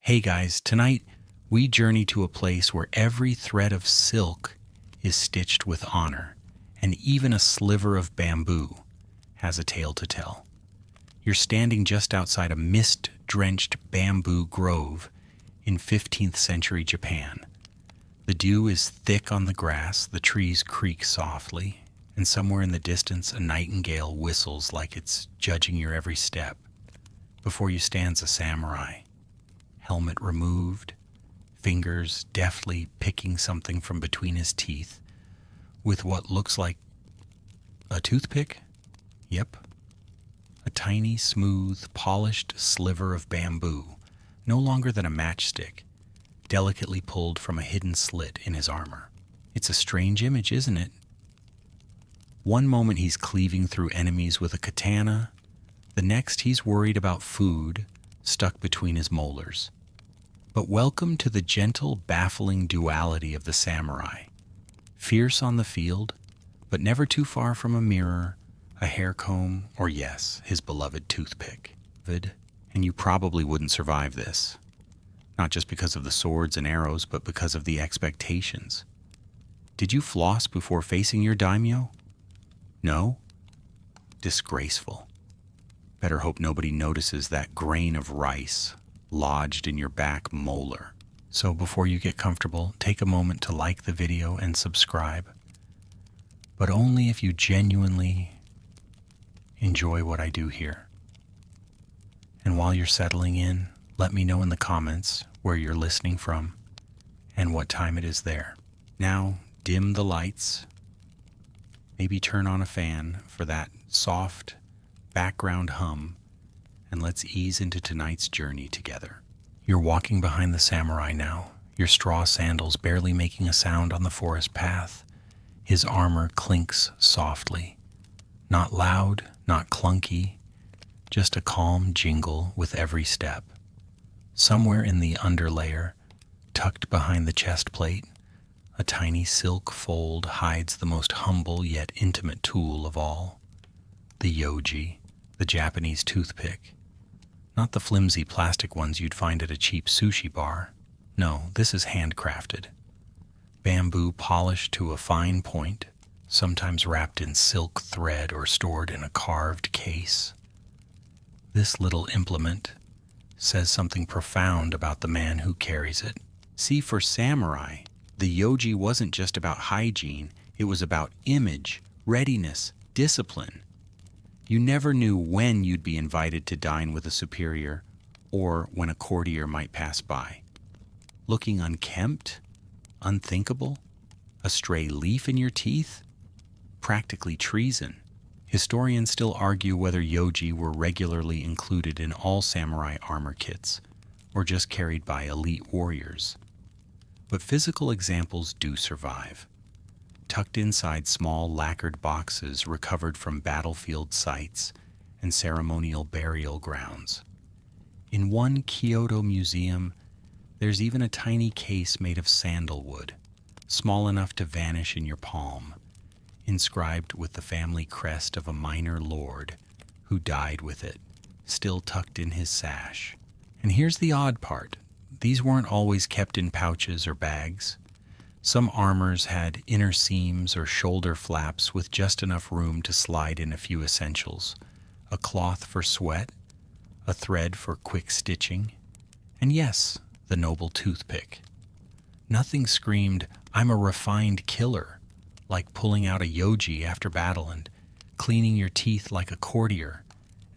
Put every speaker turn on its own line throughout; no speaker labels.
Hey guys, tonight we journey to a place where every thread of silk is stitched with honor, and even a sliver of bamboo has a tale to tell. You're standing just outside a mist-drenched bamboo grove in 15th century Japan. The dew is thick on the grass, the trees creak softly, and somewhere in the distance a nightingale whistles like it's judging your every step. Before you stands a samurai, helmet removed, fingers deftly picking something from between his teeth with what looks like a toothpick? Yep. A tiny, smooth, polished sliver of bamboo, no longer than a matchstick, delicately pulled from a hidden slit in his armor. It's a strange image, isn't it? One moment he's cleaving through enemies with a katana, the next he's worried about food stuck between his molars. But welcome to the gentle, baffling duality of the samurai. Fierce on the field, but never too far from a mirror, a hair comb, or yes, his beloved toothpick. And you probably wouldn't survive this. Not just because of the swords and arrows, but because of the expectations. Did you floss before facing your daimyo? No? Disgraceful. Better hope nobody notices that grain of rice lodged in your back molar. So before you get comfortable, take a moment to like the video and subscribe. But only if you genuinely enjoy what I do here. And while you're settling in, let me know in the comments where you're listening from and what time it is there. Now, dim the lights. Maybe turn on a fan for that soft background hum, and let's ease into tonight's journey together. You're walking behind the samurai now, your straw sandals barely making a sound on the forest path. His armor clinks softly. Not loud, not clunky, just a calm jingle with every step. Somewhere in the underlayer, tucked behind the chest plate, a tiny silk fold hides the most humble yet intimate tool of all, the Yoji, the Japanese toothpick. Not the flimsy plastic ones you'd find at a cheap sushi bar. No, this is handcrafted. Bamboo polished to a fine point, sometimes wrapped in silk thread or stored in a carved case. This little implement says something profound about the man who carries it. See, for samurai, the Yoji wasn't just about hygiene, it was about image, readiness, discipline. You never knew when you'd be invited to dine with a superior or when a courtier might pass by. Looking unkempt, unthinkable, a stray leaf in your teeth, practically treason. Historians still argue whether Yoji were regularly included in all samurai armor kits or just carried by elite warriors. But physical examples do survive, tucked inside small lacquered boxes recovered from battlefield sites and ceremonial burial grounds. In one Kyoto museum, there's even a tiny case made of sandalwood, small enough to vanish in your palm, inscribed with the family crest of a minor lord who died with it, still tucked in his sash. And here's the odd part. These weren't always kept in pouches or bags. Some armors had inner seams or shoulder flaps with just enough room to slide in a few essentials, a cloth for sweat, a thread for quick stitching, and yes, the noble toothpick. Nothing screamed, "I'm a refined killer," like pulling out a Yoji after battle and cleaning your teeth like a courtier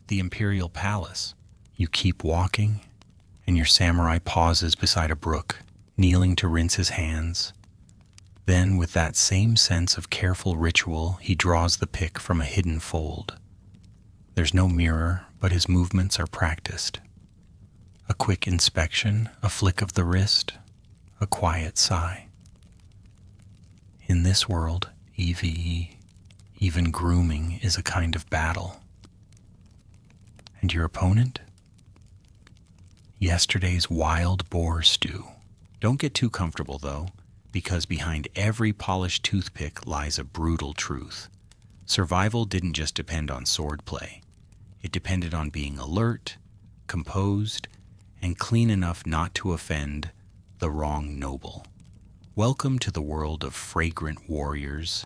at the imperial palace. You keep walking, and your samurai pauses beside a brook, kneeling to rinse his hands. Then, with that same sense of careful ritual, he draws the pick from a hidden fold. There's no mirror, but his movements are practiced. A quick inspection, a flick of the wrist, a quiet sigh. In this world, EVE, even grooming is a kind of battle. And your opponent? Yesterday's wild boar stew. Don't get too comfortable, though, because behind every polished toothpick lies a brutal truth. Survival didn't just depend on swordplay. It depended on being alert, composed, and clean enough not to offend the wrong noble. Welcome to the world of fragrant warriors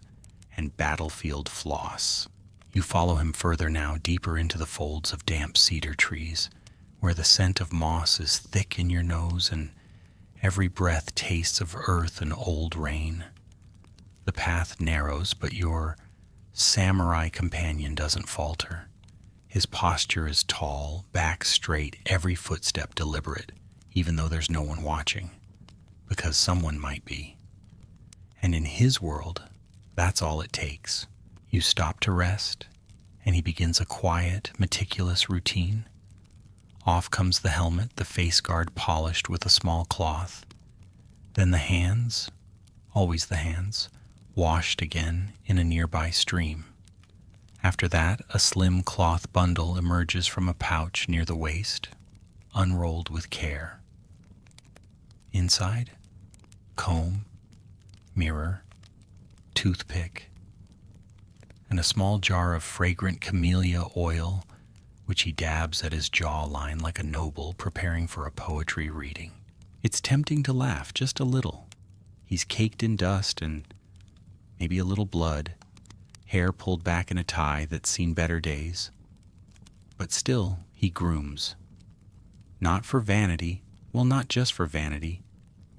and battlefield floss. You follow him further now, deeper into the folds of damp cedar trees, where the scent of moss is thick in your nose and every breath tastes of earth and old rain. The path narrows, but your samurai companion doesn't falter. His posture is tall, back straight, every footstep deliberate, even though there's no one watching, because someone might be. And in his world, that's all it takes. You stop to rest, and he begins a quiet, meticulous routine. Off comes the helmet, the face guard polished with a small cloth. Then the hands, always the hands, washed again in a nearby stream. After that, a slim cloth bundle emerges from a pouch near the waist, unrolled with care. Inside, comb, mirror, toothpick, and a small jar of fragrant camellia oil, which he dabs at his jawline like a noble preparing for a poetry reading. It's tempting to laugh just a little. He's caked in dust and maybe a little blood, hair pulled back in a tie that's seen better days. But still, he grooms. Not for vanity, well, not just for vanity,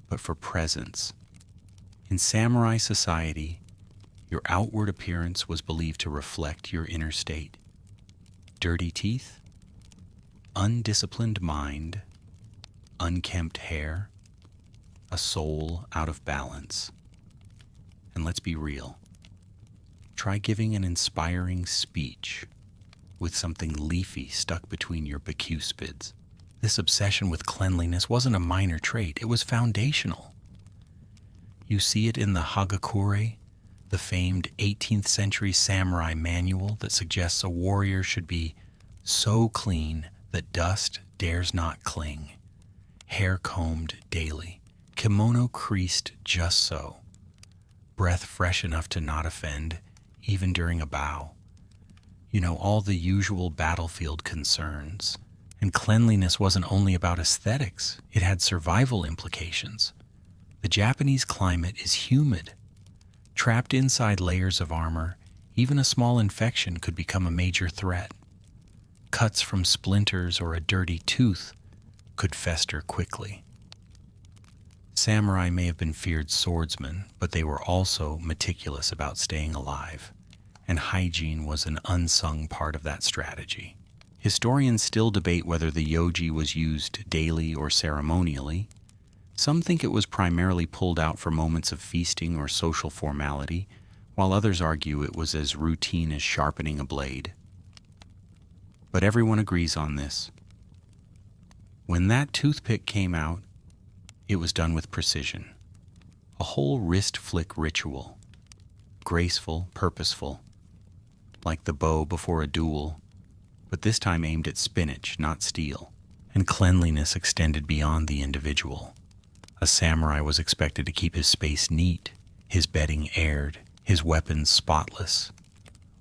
but for presence. In samurai society, your outward appearance was believed to reflect your inner state. Dirty teeth, undisciplined mind, unkempt hair, a soul out of balance. And let's be real. Try giving an inspiring speech with something leafy stuck between your bicuspids. This obsession with cleanliness wasn't a minor trait, it was foundational. You see it in the Hagakure, the famed 18th century samurai manual that suggests a warrior should be so clean that dust dares not cling, hair combed daily, kimono creased just so, breath fresh enough to not offend, even during a bow. You know, all the usual battlefield concerns. And cleanliness wasn't only about aesthetics, it had survival implications. The Japanese climate is humid. Trapped inside layers of armor, even a small infection could become a major threat. Cuts from splinters or a dirty tooth could fester quickly. Samurai may have been feared swordsmen, but they were also meticulous about staying alive, and hygiene was an unsung part of that strategy. Historians still debate whether the yoji was used daily or ceremonially. Some think it was primarily pulled out for moments of feasting or social formality, while others argue it was as routine as sharpening a blade. But everyone agrees on this. When that toothpick came out, it was done with precision. A whole wrist flick ritual. Graceful, purposeful, like the bow before a duel, but this time aimed at spinach, not steel, and cleanliness extended beyond the individual. A samurai was expected to keep his space neat, his bedding aired, his weapons spotless.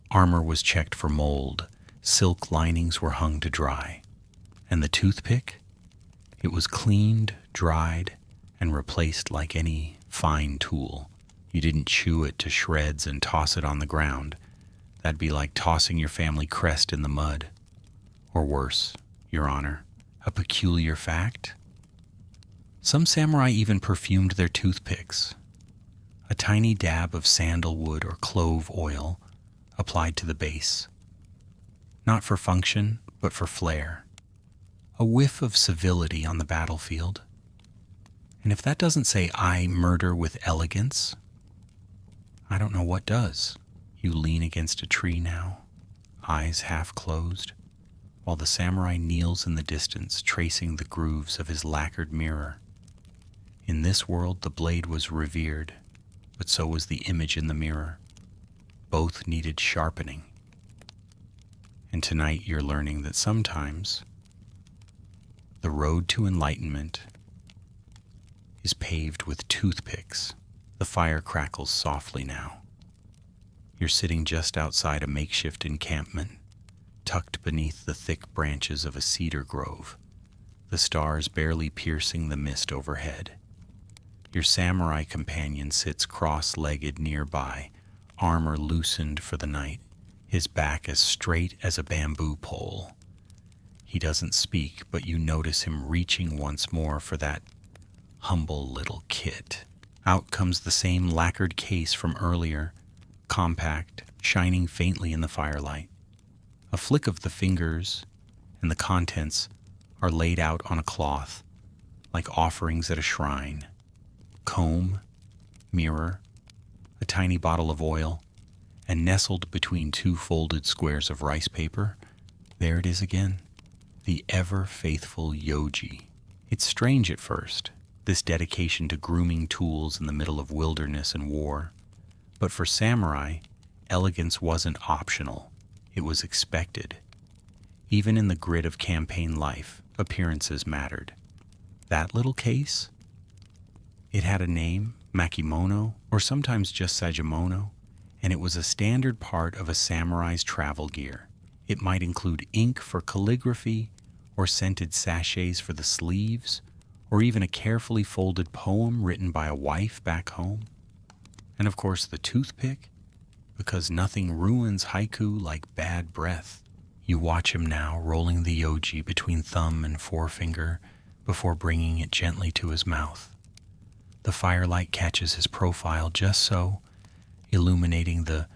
Armor was checked for mold, silk linings were hung to dry. And the toothpick? It was cleaned, dried, and replaced like any fine tool. You didn't chew it to shreds and toss it on the ground. That'd be like tossing your family crest in the mud. Or worse, Your Honor, a peculiar fact? Some samurai even perfumed their toothpicks. A tiny dab of sandalwood or clove oil applied to the base. Not for function, but for flair. A whiff of civility on the battlefield. And if that doesn't say I murder with elegance, I don't know what does. You lean against a tree now, eyes half closed, while the samurai kneels in the distance, tracing the grooves of his lacquered mirror. In this world, the blade was revered, but so was the image in the mirror. Both needed sharpening. And tonight you're learning that sometimes the road to enlightenment is paved with toothpicks. The fire crackles softly now. You're sitting just outside a makeshift encampment, tucked beneath the thick branches of a cedar grove. the stars barely piercing the mist overhead. Your samurai companion sits cross-legged nearby, armor loosened for the night, his back as straight as a bamboo pole. He doesn't speak, but you notice him reaching once more for that humble little kit. Out comes the same lacquered case from earlier, compact, shining faintly in the firelight. A flick of the fingers, and the contents are laid out on a cloth, like offerings at a shrine. Comb, mirror, a tiny bottle of oil, and nestled between two folded squares of rice paper, there it is again, the ever-faithful Yoji. It's strange at first, this dedication to grooming tools in the middle of wilderness and war. But for samurai, elegance wasn't optional, it was expected. Even in the grit of campaign life, appearances mattered. That little case? It had a name, Makimono, or sometimes just Sajamono, and it was a standard part of a samurai's travel gear. It might include ink for calligraphy, or scented sachets for the sleeves, or even a carefully folded poem written by a wife back home. And of course the toothpick, because nothing ruins haiku like bad breath. You watch him now rolling the Yoji between thumb and forefinger before bringing it gently to his mouth. The firelight catches his profile just so, illuminating the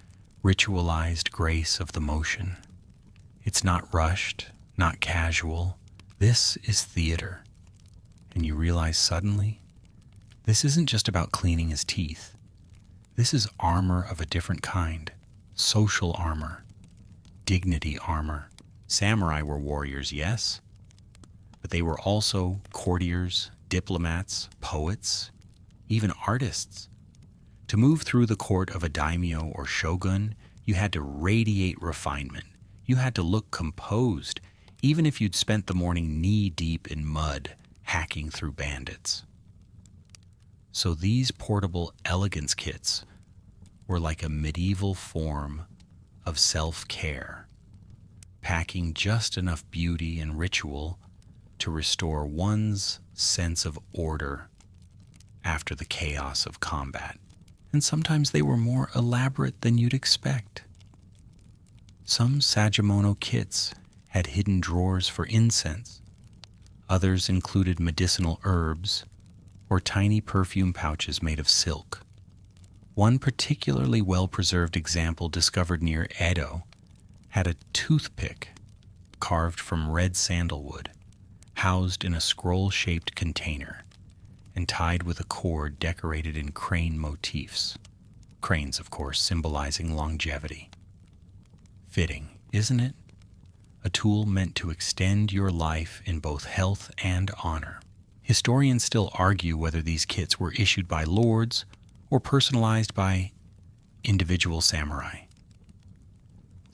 ritualized grace of the motion. It's not rushed, not casual. This is theater. And you realize suddenly, this isn't just about cleaning his teeth. This is armor of a different kind, social armor, dignity armor. Samurai were warriors, yes, but they were also courtiers, diplomats, poets, even artists. To move through the court of a daimyo or shogun, you had to radiate refinement. You had to look composed, even if you'd spent the morning knee-deep in mud, hacking through bandits. So these portable elegance kits were like a medieval form of self-care, packing just enough beauty and ritual to restore one's sense of order after the chaos of combat. And sometimes they were more elaborate than you'd expect. Some Sajamono kits had hidden drawers for incense. Others included medicinal herbs or tiny perfume pouches made of silk. One particularly well-preserved example discovered near Edo had a toothpick carved from red sandalwood, housed in a scroll-shaped container, and tied with a cord decorated in crane motifs. Cranes, of course, symbolizing longevity. Fitting, isn't it? A tool meant to extend your life in both health and honor. Historians still argue whether these kits were issued by lords or personalized by individual samurai.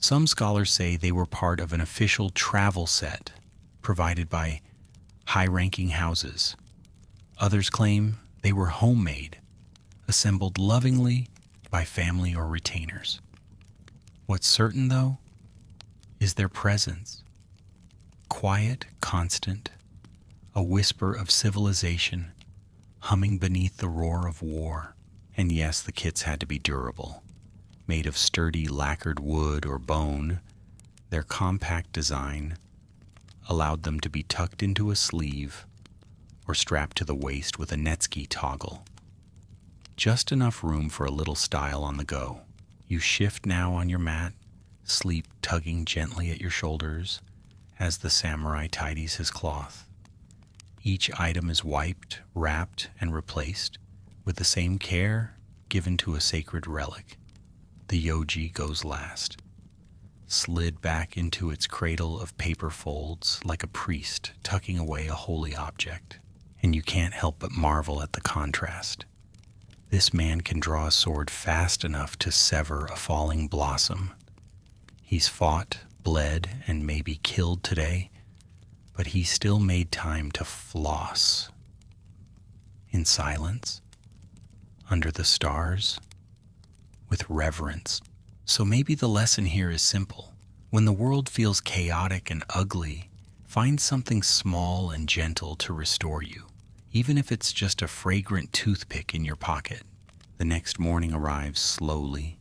Some scholars say they were part of an official travel set provided by high-ranking houses. Others claim they were homemade, assembled lovingly by family or retainers. What's certain, though, is their presence. Quiet, constant, a whisper of civilization humming beneath the roar of war. And yes, the kits had to be durable. Made of sturdy lacquered wood or bone, their compact design allowed them to be tucked into a sleeve or strapped to the waist with a netsuke toggle. Just enough room for a little style on the go. You shift now on your mat, sleep tugging gently at your shoulders as the samurai tidies his cloth. Each item is wiped, wrapped, and replaced with the same care given to a sacred relic. The Yoji goes last, slid back into its cradle of paper folds like a priest tucking away a holy object. And you can't help but marvel at the contrast. This man can draw a sword fast enough to sever a falling blossom. He's fought, bled, and maybe killed today, but he still made time to floss. In silence, under the stars, with reverence. So maybe the lesson here is simple. When the world feels chaotic and ugly, Find something small and gentle to restore you, even if it's just a fragrant toothpick in your pocket. The next morning arrives slowly.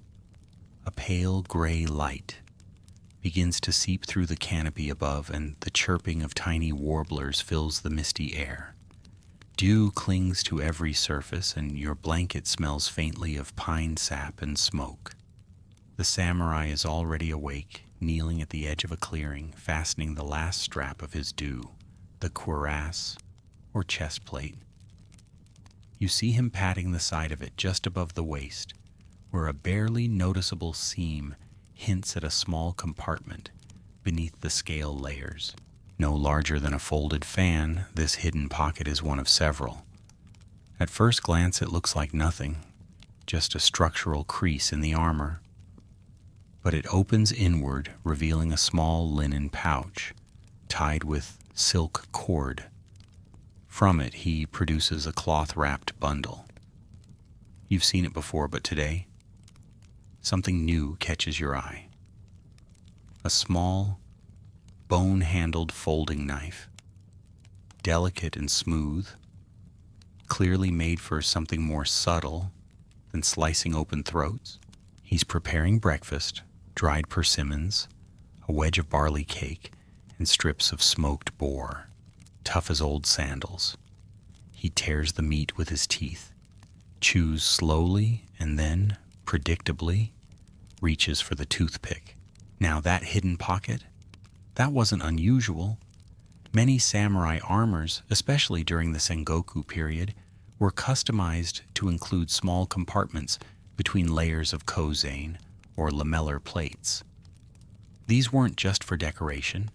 A pale gray light begins to seep through the canopy above, and the chirping of tiny warblers fills the misty air. Dew clings to every surface, and your blanket smells faintly of pine sap and smoke. The samurai is already awake, kneeling at the edge of a clearing, fastening the last strap of his do, the cuirass or chest plate. You see him patting the side of it just above the waist, where a barely noticeable seam hints at a small compartment beneath the scale layers. No larger than a folded fan, this hidden pocket is one of several. At first glance, it looks like nothing, just a structural crease in the armor. But it opens inward, revealing a small linen pouch tied with silk cord. From it, he produces a cloth-wrapped bundle. You've seen it before, but today, something new catches your eye. A small, bone-handled folding knife, delicate and smooth, clearly made for something more subtle than slicing open throats. He's preparing breakfast, dried persimmons, a wedge of barley cake, and strips of smoked boar, tough as old sandals. He tears the meat with his teeth, chews slowly, and then, predictably, reaches for the toothpick. Now that hidden pocket, that wasn't unusual. Many samurai armors, especially during the Sengoku period, were customized to include small compartments between layers of kozane or lamellar plates. These weren't just for decoration.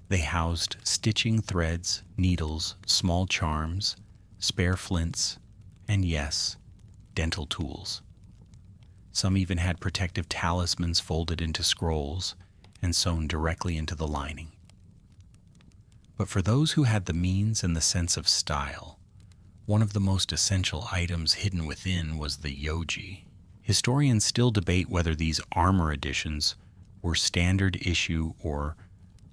They housed stitching threads, needles, small charms, spare flints, and yes, dental tools. Some even had protective talismans folded into scrolls and sewn directly into the lining. But for those who had the means and the sense of style, one of the most essential items hidden within was the Yoji. Historians still debate whether these armor editions were standard issue or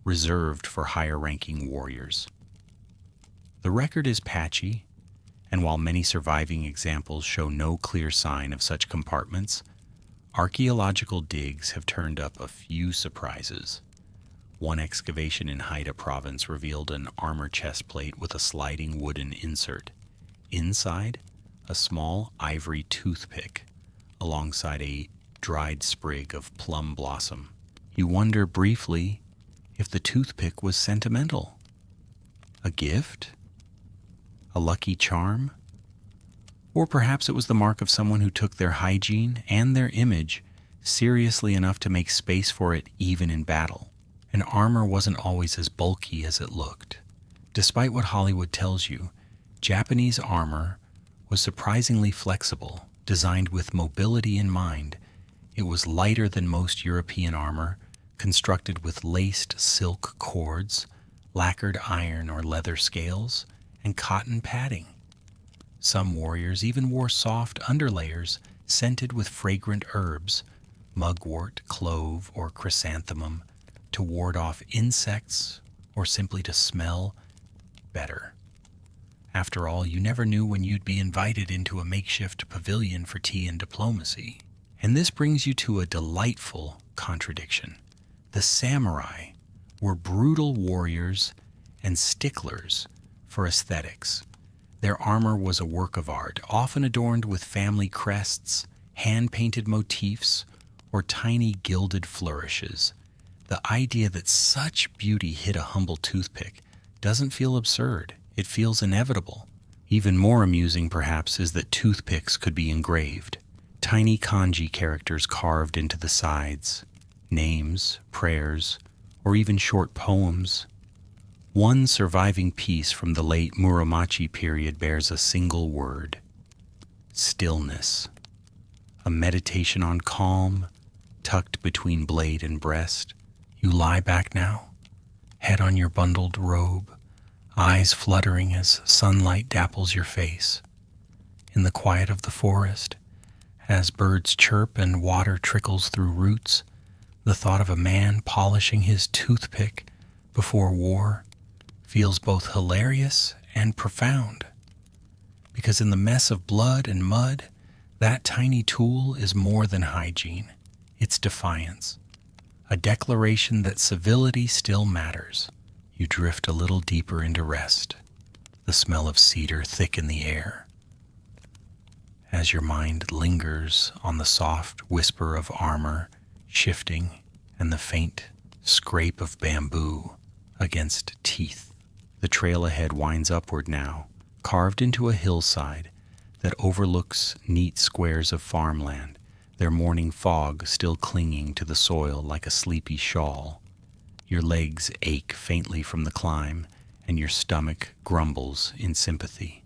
reserved for higher-ranking warriors. The record is patchy, and while many surviving examples show no clear sign of such compartments, archaeological digs have turned up a few surprises. One excavation in Haida province revealed an armor chest plate with a sliding wooden insert. Inside, a small ivory toothpick alongside a dried sprig of plum blossom. You wonder briefly if the toothpick was sentimental. A gift? A lucky charm? Or perhaps it was the mark of someone who took their hygiene and their image seriously enough to make space for it even in battle. And armor wasn't always as bulky as it looked. Despite what Hollywood tells you, Japanese armor was surprisingly flexible, designed with mobility in mind. It was lighter than most European armor, constructed with laced silk cords, lacquered iron or leather scales, and cotton padding. Some warriors even wore soft underlayers scented with fragrant herbs, mugwort, clove, or chrysanthemum, to ward off insects or simply to smell better. After all, you never knew when you'd be invited into a makeshift pavilion for tea and diplomacy. And this brings you to a delightful contradiction. The samurai were brutal warriors and sticklers for aesthetics. Their armor was a work of art, often adorned with family crests, hand-painted motifs, or tiny gilded flourishes. The idea that such beauty hid a humble toothpick doesn't feel absurd. It feels inevitable. Even more amusing, perhaps, is that toothpicks could be engraved. Tiny kanji characters carved into the sides, names, prayers, or even short poems. One surviving piece from the late Muromachi period bears a single word: stillness. A meditation on calm, tucked between blade and breast. You lie back now, head on your bundled robe, eyes fluttering as sunlight dapples your face. In the quiet of the forest, as birds chirp and water trickles through roots, the thought of a man polishing his toothpick before war feels both hilarious and profound, because in the mess of blood and mud, that tiny tool is more than hygiene. It's defiance, a declaration that civility still matters. You drift a little deeper into rest, the smell of cedar thick in the air, as your mind lingers on the soft whisper of armor shifting and the faint scrape of bamboo against teeth. The trail ahead winds upward now, carved into a hillside that overlooks neat squares of farmland, their morning fog still clinging to the soil like a sleepy shawl. Your legs ache faintly from the climb, and your stomach grumbles in sympathy.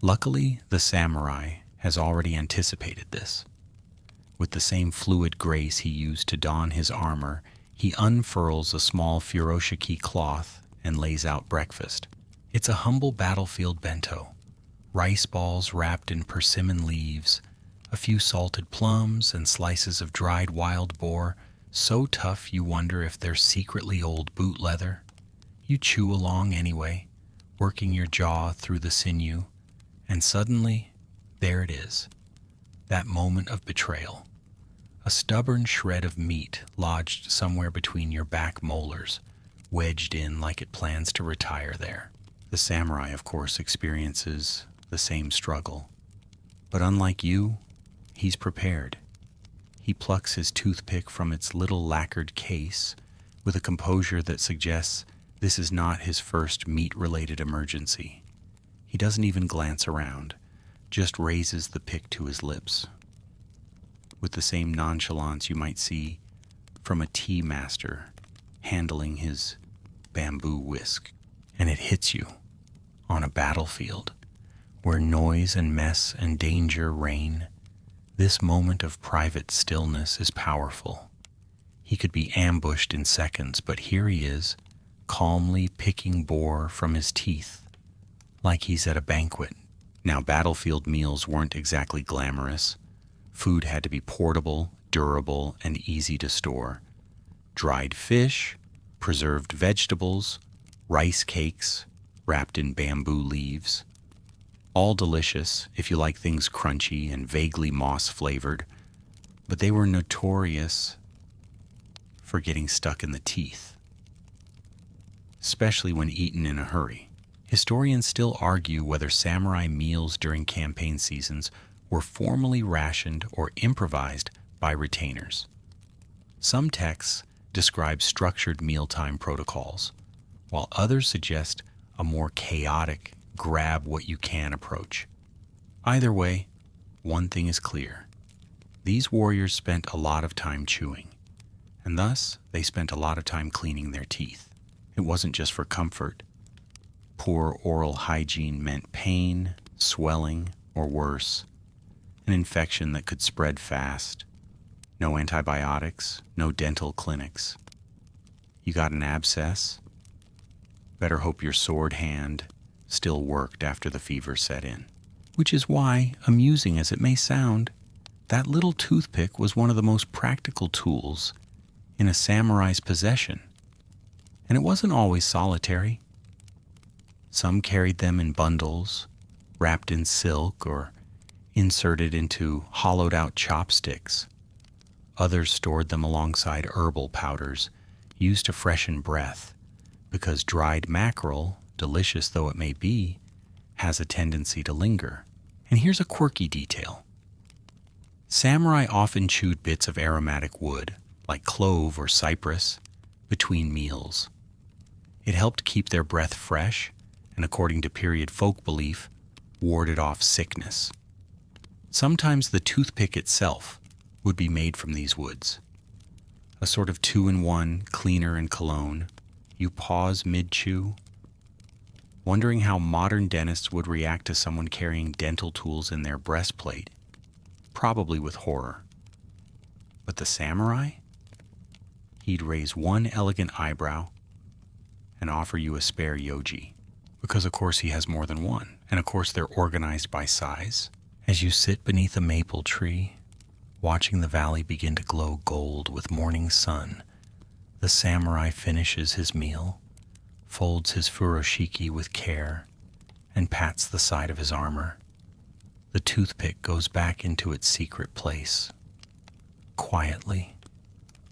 Luckily, the samurai has already anticipated this. With the same fluid grace he used to don his armor, he unfurls a small furoshiki cloth and lays out breakfast. It's a humble battlefield bento, rice balls wrapped in persimmon leaves, a few salted plums, and slices of dried wild boar, so tough you wonder if they're secretly old boot leather. You chew along anyway, working your jaw through the sinew, and suddenly, there it is, that moment of betrayal. A stubborn shred of meat lodged somewhere between your back molars, wedged in like it plans to retire there. The samurai, of course, experiences the same struggle. But unlike you, he's prepared. He plucks his toothpick from its little lacquered case with a composure that suggests this is not his first meat-related emergency. He doesn't even glance around, just raises the pick to his lips, with the same nonchalance you might see from a tea master handling his bamboo whisk. And it hits you on a battlefield where noise and mess and danger reign. This moment of private stillness is powerful. He could be ambushed in seconds, but here he is, calmly picking boar from his teeth, like he's at a banquet. Now, battlefield meals weren't exactly glamorous. Food had to be portable, durable, and easy to store. Dried fish, preserved vegetables, rice cakes wrapped in bamboo leaves. All delicious if you like things crunchy and vaguely moss-flavored, but they were notorious for getting stuck in the teeth, especially when eaten in a hurry. Historians still argue whether samurai meals during campaign seasons were formally rationed or improvised by retainers. Some texts describe structured mealtime protocols, while others suggest a more chaotic grab-what-you-can approach. Either way, one thing is clear. These warriors spent a lot of time chewing, and thus they spent a lot of time cleaning their teeth. It wasn't just for comfort. Poor oral hygiene meant pain, swelling, or worse, an infection that could spread fast. No antibiotics, no dental clinics. You got an abscess? Better hope your sword hand still worked after the fever set in. Which is why, amusing as it may sound, that little toothpick was one of the most practical tools in a samurai's possession. And it wasn't always solitary. Some carried them in bundles, wrapped in silk or inserted into hollowed-out chopsticks. Others stored them alongside herbal powders used to freshen breath, because dried mackerel, delicious though it may be, has a tendency to linger. And here's a quirky detail. Samurai often chewed bits of aromatic wood, like clove or cypress, between meals. It helped keep their breath fresh, and according to period folk belief, warded off sickness. Sometimes the toothpick itself would be made from these woods. A sort of two-in-one cleaner and cologne. You pause mid-chew, wondering how modern dentists would react to someone carrying dental tools in their breastplate, probably with horror. But the samurai? He'd raise one elegant eyebrow and offer you a spare Yoji, because of course he has more than one, and of course they're organized by size. As you sit beneath a maple tree, watching the valley begin to glow gold with morning sun, the samurai finishes his meal, folds his furoshiki with care, and pats the side of his armor. The toothpick goes back into its secret place, quietly,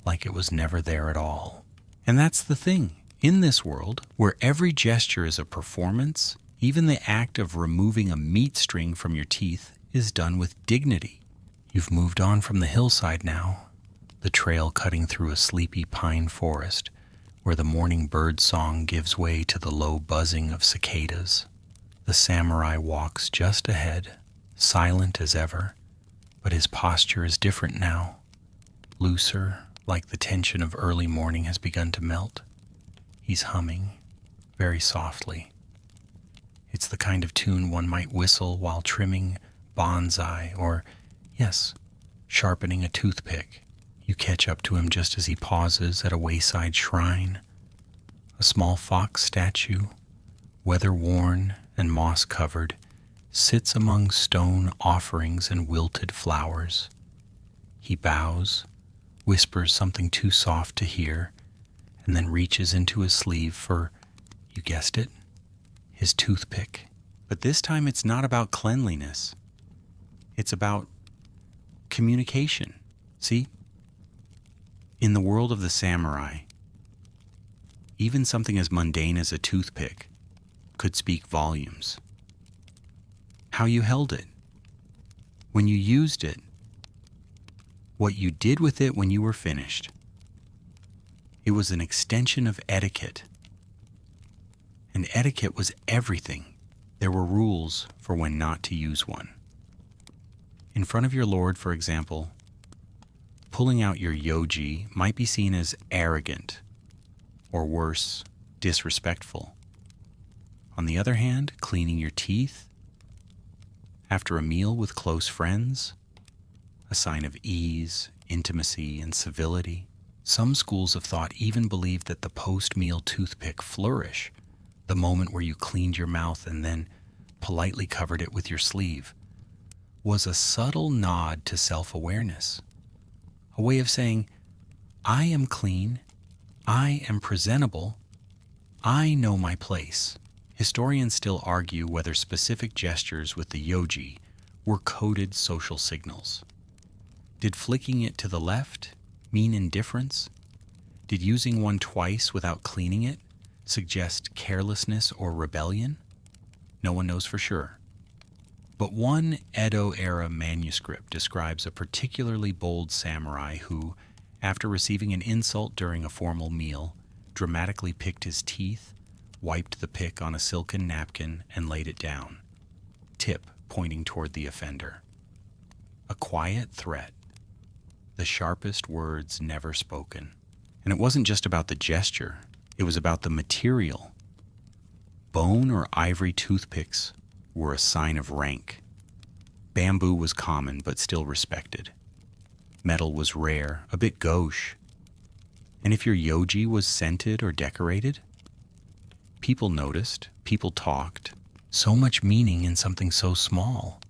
like it was never there at all. And that's the thing. In this world, where every gesture is a performance, even the act of removing a meat string from your teeth is done with dignity. You've moved on from the hillside now, the trail cutting through a sleepy pine forest, where the morning bird song gives way to the low buzzing of cicadas. The samurai walks just ahead, silent as ever, but his posture is different now, looser, like the tension of early morning has begun to melt. He's humming, very softly. It's the kind of tune one might whistle while trimming bonsai or, yes, sharpening a toothpick. You catch up to him just as he pauses at a wayside shrine. A small fox statue, weather-worn and moss-covered, sits among stone offerings and wilted flowers. He bows, whispers something too soft to hear, and then reaches into his sleeve for, you guessed it, his toothpick. But this time it's not about cleanliness. It's about communication. See? In the world of the samurai, even something as mundane as a toothpick could speak volumes. How you held it, when you used it, what you did with it when you were finished. It was an extension of etiquette. And etiquette was everything. There were rules for when not to use one. In front of your lord, for example, pulling out your Yoji might be seen as arrogant, or worse, disrespectful. On the other hand, cleaning your teeth after a meal with close friends, a sign of ease, intimacy, and civility. Some schools of thought even believed that the post-meal toothpick flourish, the moment where you cleaned your mouth and then politely covered it with your sleeve, was a subtle nod to self-awareness, a way of saying, I am clean, I am presentable, I know my place. Historians still argue whether specific gestures with the Yoji were coded social signals. Did flicking it to the left mean indifference? Did using one twice without cleaning it suggest carelessness or rebellion? No one knows for sure. But one Edo-era manuscript describes a particularly bold samurai who, after receiving an insult during a formal meal, dramatically picked his teeth, wiped the pick on a silken napkin, and laid it down. Tip pointing toward the offender. A quiet threat. The sharpest words never spoken. And it wasn't just about the gesture, it was about the material. Bone or ivory toothpicks were a sign of rank. Bamboo was common but still respected. Metal was rare, a bit gauche. And if your Yoji was scented or decorated, people noticed, people talked. So much meaning in something so small.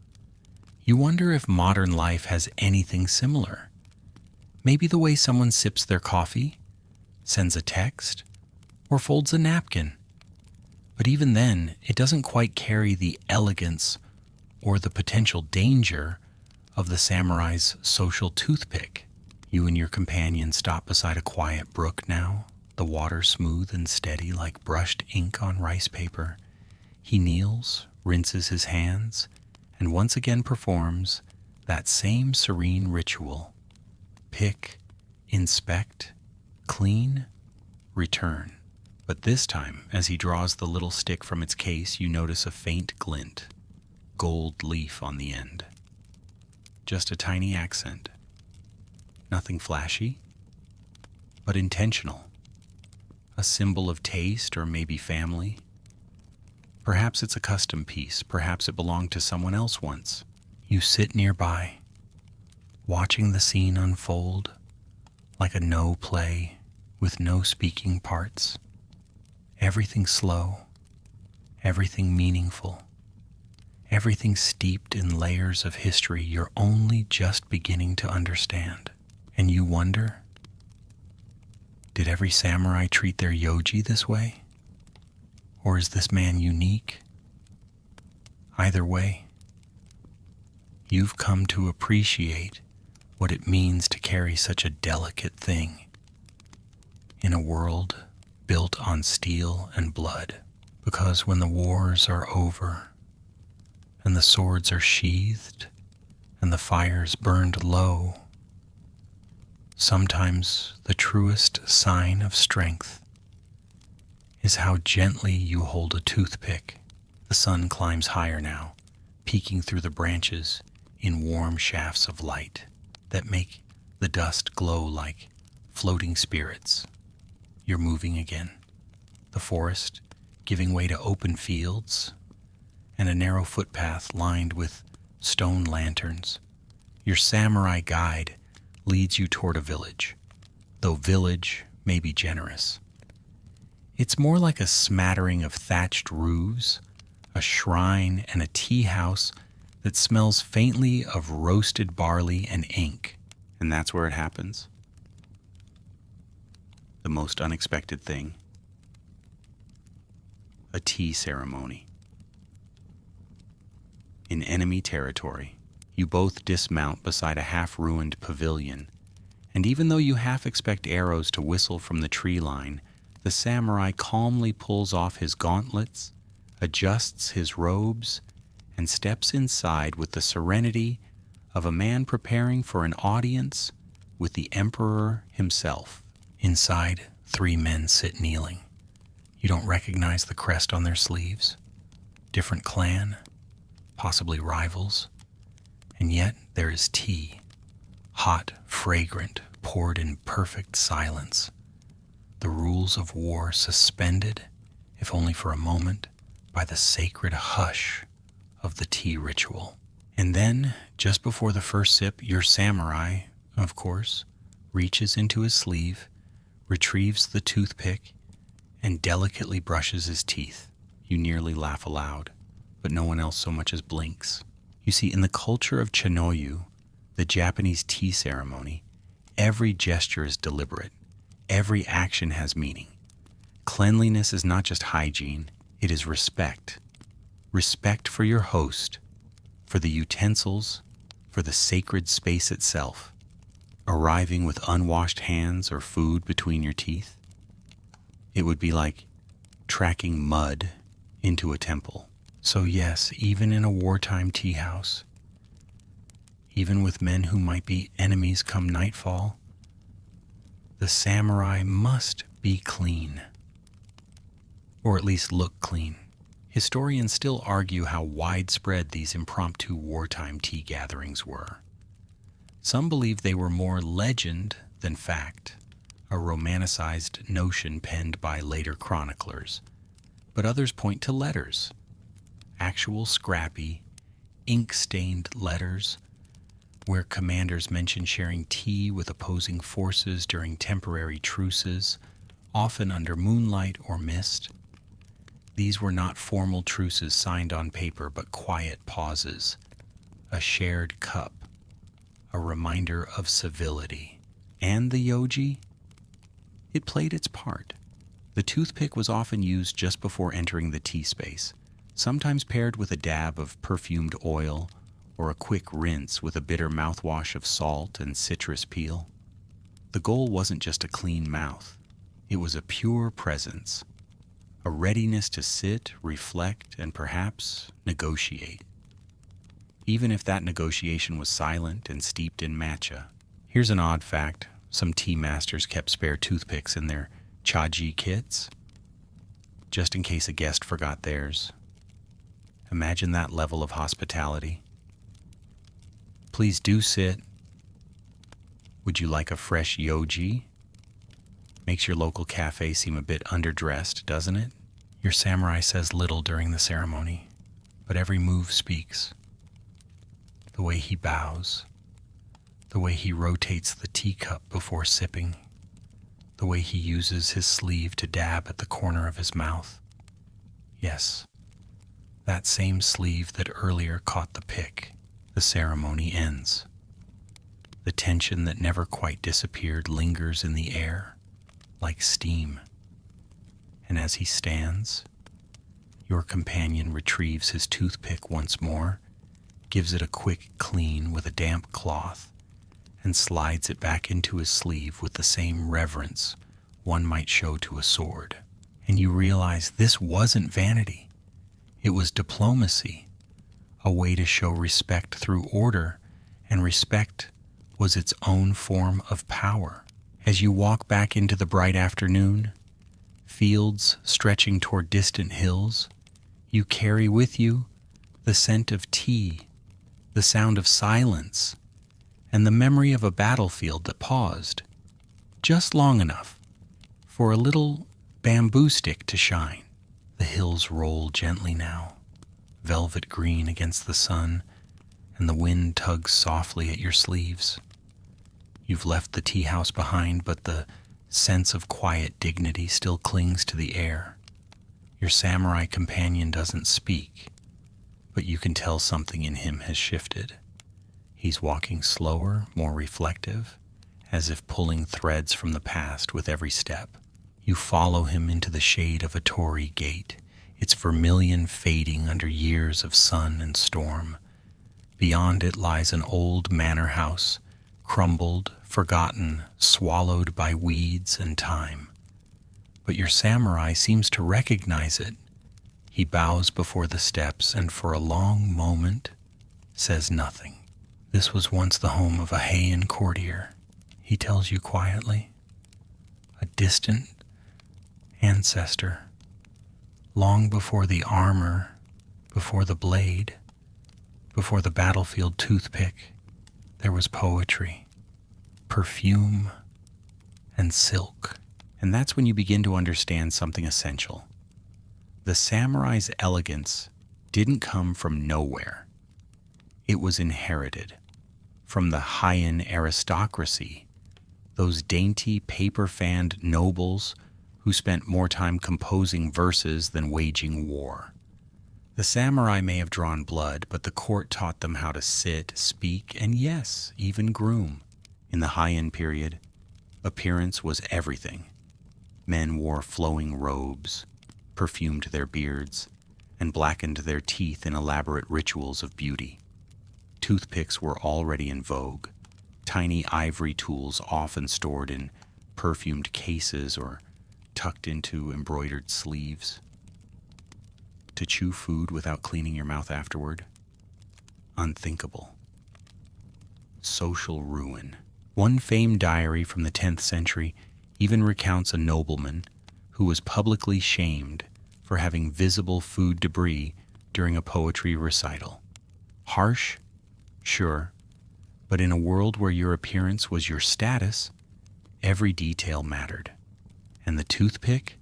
You wonder if modern life has anything similar. Maybe the way someone sips their coffee, sends a text, or folds a napkin. But even then, it doesn't quite carry the elegance or the potential danger of the samurai's social toothpick. You and your companion stop beside a quiet brook now, the water smooth and steady like brushed ink on rice paper. He kneels, rinses his hands, and once again performs that same serene ritual. Pick, inspect, clean, return. But this time, as he draws the little stick from its case, you notice a faint glint, gold leaf on the end. Just a tiny accent. Nothing flashy, but intentional. A symbol of taste or maybe family. Perhaps it's a custom piece, perhaps it belonged to someone else once. You sit nearby, watching the scene unfold like a no play with no speaking parts. Everything slow, everything meaningful, everything steeped in layers of history you're only just beginning to understand. And you wonder, did every samurai treat their Yoji this way? Or is this man unique? Either way, you've come to appreciate what it means to carry such a delicate thing in a world built on steel and blood. Because when the wars are over and the swords are sheathed and the fires burned low, sometimes the truest sign of strength is how gently you hold a toothpick. The sun climbs higher now, peeking through the branches in warm shafts of light that make the dust glow like floating spirits. You're moving again. The forest giving way to open fields and a narrow footpath lined with stone lanterns. Your samurai guide leads you toward a village, though village may be generous. It's more like a smattering of thatched roofs, a shrine, and a tea house that smells faintly of roasted barley and ink. And that's where it happens. The most unexpected thing. A tea ceremony. In enemy territory, you both dismount beside a half-ruined pavilion, and even though you half expect arrows to whistle from the tree line, the samurai calmly pulls off his gauntlets, adjusts his robes, and steps inside with the serenity of a man preparing for an audience with the emperor himself. Inside, 3 men sit kneeling. You don't recognize the crest on their sleeves. Different clan, possibly rivals. And yet there is tea, hot, fragrant, poured in perfect silence. The rules of war suspended, if only for a moment, by the sacred hush of the tea ritual. And then, just before the first sip, your samurai, of course, reaches into his sleeve, retrieves the toothpick, and delicately brushes his teeth. You nearly laugh aloud, but no one else so much as blinks. You see, in the culture of Chanoyu, the Japanese tea ceremony, every gesture is deliberate. Every action has meaning. Cleanliness is not just hygiene, it is respect. Respect for your host, for the utensils, for the sacred space itself. Arriving with unwashed hands or food between your teeth, it would be like tracking mud into a temple. So yes, even in a wartime tea house, even with men who might be enemies come nightfall, the samurai must be clean, or at least look clean. Historians still argue how widespread these impromptu wartime tea gatherings were. Some believe they were more legend than fact, a romanticized notion penned by later chroniclers, but others point to letters, actual scrappy, ink-stained letters where commanders mention sharing tea with opposing forces during temporary truces, often under moonlight or mist. These were not formal truces signed on paper, but quiet pauses, a shared cup, a reminder of civility. And the Yoji? It played its part. The toothpick was often used just before entering the tea space, sometimes paired with a dab of perfumed oil or a quick rinse with a bitter mouthwash of salt and citrus peel. The goal wasn't just a clean mouth. It was a pure presence, a readiness to sit, reflect, and perhaps negotiate. Even if that negotiation was silent and steeped in matcha. Here's an odd fact. Some tea masters kept spare toothpicks in their chaji kits, just in case a guest forgot theirs. Imagine that level of hospitality. Please do sit. Would you like a fresh Yoji? Makes your local cafe seem a bit underdressed, doesn't it? Your samurai says little during the ceremony, but every move speaks. The way he bows, the way he rotates the teacup before sipping, the way he uses his sleeve to dab at the corner of his mouth. Yes, that same sleeve that earlier caught the pick. The ceremony ends. The tension that never quite disappeared lingers in the air, like steam. And as he stands, Your companion retrieves his toothpick once more, gives it a quick clean with a damp cloth, and slides it back into his sleeve with the same reverence one might show to a sword. And you realize this wasn't vanity. It was diplomacy, a way to show respect through order, and respect was its own form of power. As you walk back into the bright afternoon, fields stretching toward distant hills, you carry with you the scent of tea, the sound of silence, and the memory of a battlefield that paused just long enough for a little bamboo stick to shine. The hills roll gently now, velvet green against the sun, and the wind tugs softly at your sleeves. You've left the tea house behind, but the sense of quiet dignity still clings to the air. Your samurai companion doesn't speak, but you can tell something in him has shifted. He's walking slower, more reflective, as if pulling threads from the past with every step. You follow him into the shade of a torii gate, its vermilion fading under years of sun and storm. Beyond it lies an old manor house, crumbled, forgotten, swallowed by weeds and time. But your samurai seems to recognize it. He bows before the steps and for a long moment says nothing. This was once the home of a Heian courtier, he tells you quietly. A distant ancestor, long before the armor, before the blade, before the battlefield toothpick, there was poetry, perfume, and silk. And that's when you begin to understand something essential. The samurai's elegance didn't come from nowhere. It was inherited from the Heian aristocracy, those dainty paper-fanned nobles who spent more time composing verses than waging war. The samurai may have drawn blood, but the court taught them how to sit, speak, and yes, even groom. In the Heian period, appearance was everything. Men wore flowing robes, perfumed their beards, and blackened their teeth in elaborate rituals of beauty. Toothpicks were already in vogue, tiny ivory tools often stored in perfumed cases or tucked into embroidered sleeves. To chew food without cleaning your mouth afterward? Unthinkable. Social ruin. One famed diary from the 10th century even recounts a nobleman who was publicly shamed for having visible food debris during a poetry recital. Harsh? Sure. But in a world where your appearance was your status, every detail mattered. And the toothpick?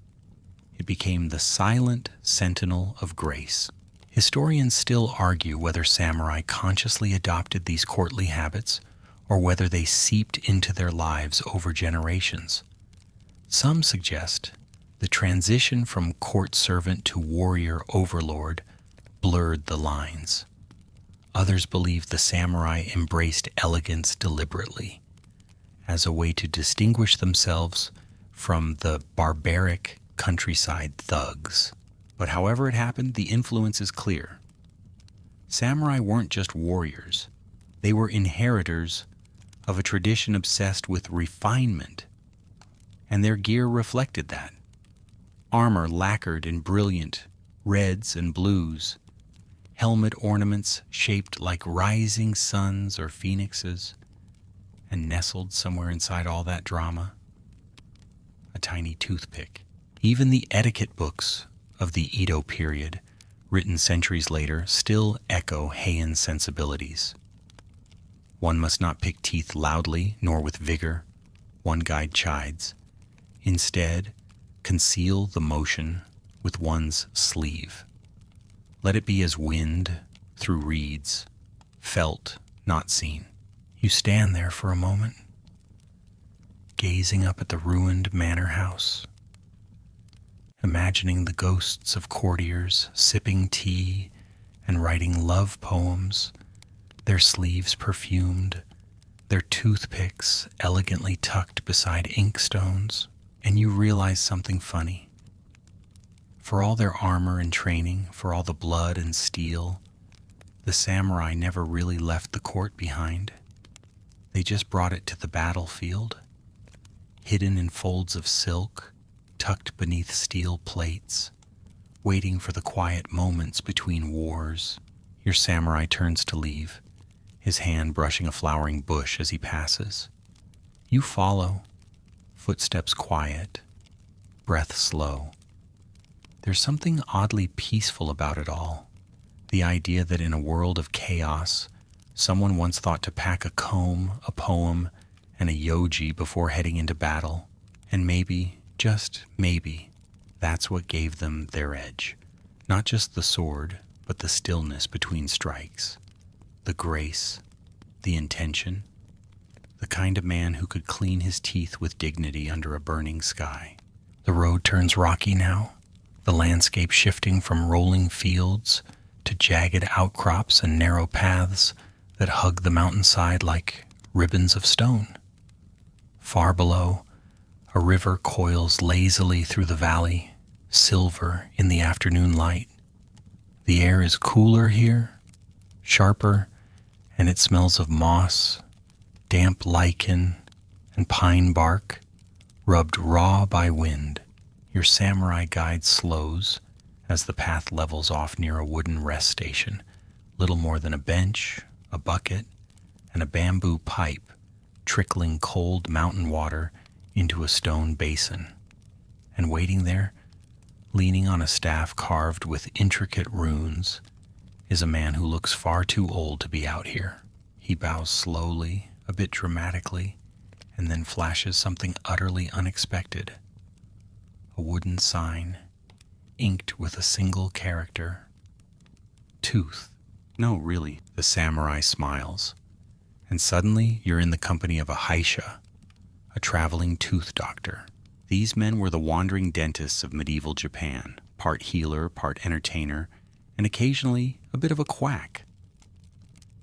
It became the silent sentinel of grace. Historians still argue whether samurai consciously adopted these courtly habits or whether they seeped into their lives over generations. Some suggest the transition from court servant to warrior overlord blurred the lines. Others believe the samurai embraced elegance deliberately, as a way to distinguish themselves from the barbaric countryside thugs. But however it happened, the influence is clear. Samurai weren't just warriors. They were inheritors of a tradition obsessed with refinement, and their gear reflected that. Armor lacquered in brilliant reds and blues, helmet ornaments shaped like rising suns or phoenixes, and nestled somewhere inside all that drama, a tiny toothpick. Even the etiquette books of the Edo period, written centuries later, still echo Heian sensibilities. One must not pick teeth loudly nor with vigor, one guide chides. Instead, conceal the motion with one's sleeve. Let it be as wind through reeds, felt, not seen. You stand there for a moment, gazing up at the ruined manor house, imagining the ghosts of courtiers sipping tea and writing love poems, their sleeves perfumed, their toothpicks elegantly tucked beside inkstones, and you realize something funny. For all their armor and training, for all the blood and steel, the samurai never really left the court behind. They just brought it to the battlefield, hidden in folds of silk, tucked beneath steel plates, waiting for the quiet moments between wars. Your samurai turns to leave, his hand brushing a flowering bush as he passes. You follow, footsteps quiet, breath slow. There's something oddly peaceful about it all. The idea that in a world of chaos, someone once thought to pack a comb, a poem, and a yoji before heading into battle. And maybe, just maybe, that's what gave them their edge. Not just the sword, but the stillness between strikes. The grace, the intention. The kind of man who could clean his teeth with dignity under a burning sky. The road turns rocky now, the landscape shifting from rolling fields to jagged outcrops and narrow paths that hug the mountainside like ribbons of stone. Far below, a river coils lazily through the valley, silver in the afternoon light. The air is cooler here, sharper, and it smells of moss, damp lichen, and pine bark, rubbed raw by wind. Your samurai guide slows as the path levels off near a wooden rest station, little more than a bench, a bucket, and a bamboo pipe trickling cold mountain water into a stone basin. And waiting there, leaning on a staff carved with intricate runes, is a man who looks far too old to be out here. He bows slowly, a bit dramatically, and then flashes something utterly unexpected. A wooden sign, inked with a single character. Tooth. No, really. The samurai smiles. And suddenly you're in the company of a haisha, a traveling tooth doctor. These men were the wandering dentists of medieval Japan, part healer, part entertainer, and occasionally a bit of a quack.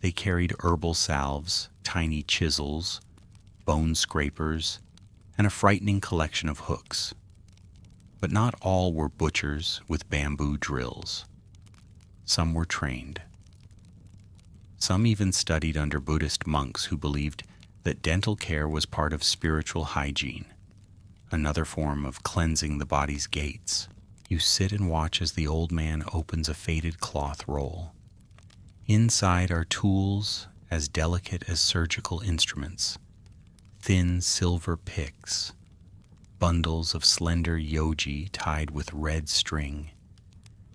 They carried herbal salves, tiny chisels, bone scrapers, and a frightening collection of hooks. But not all were butchers with bamboo drills. Some were trained. Some even studied under Buddhist monks who believed that dental care was part of spiritual hygiene, another form of cleansing the body's gates. You sit and watch as the old man opens a faded cloth roll. Inside are tools as delicate as surgical instruments, thin silver picks, bundles of slender yoji tied with red string,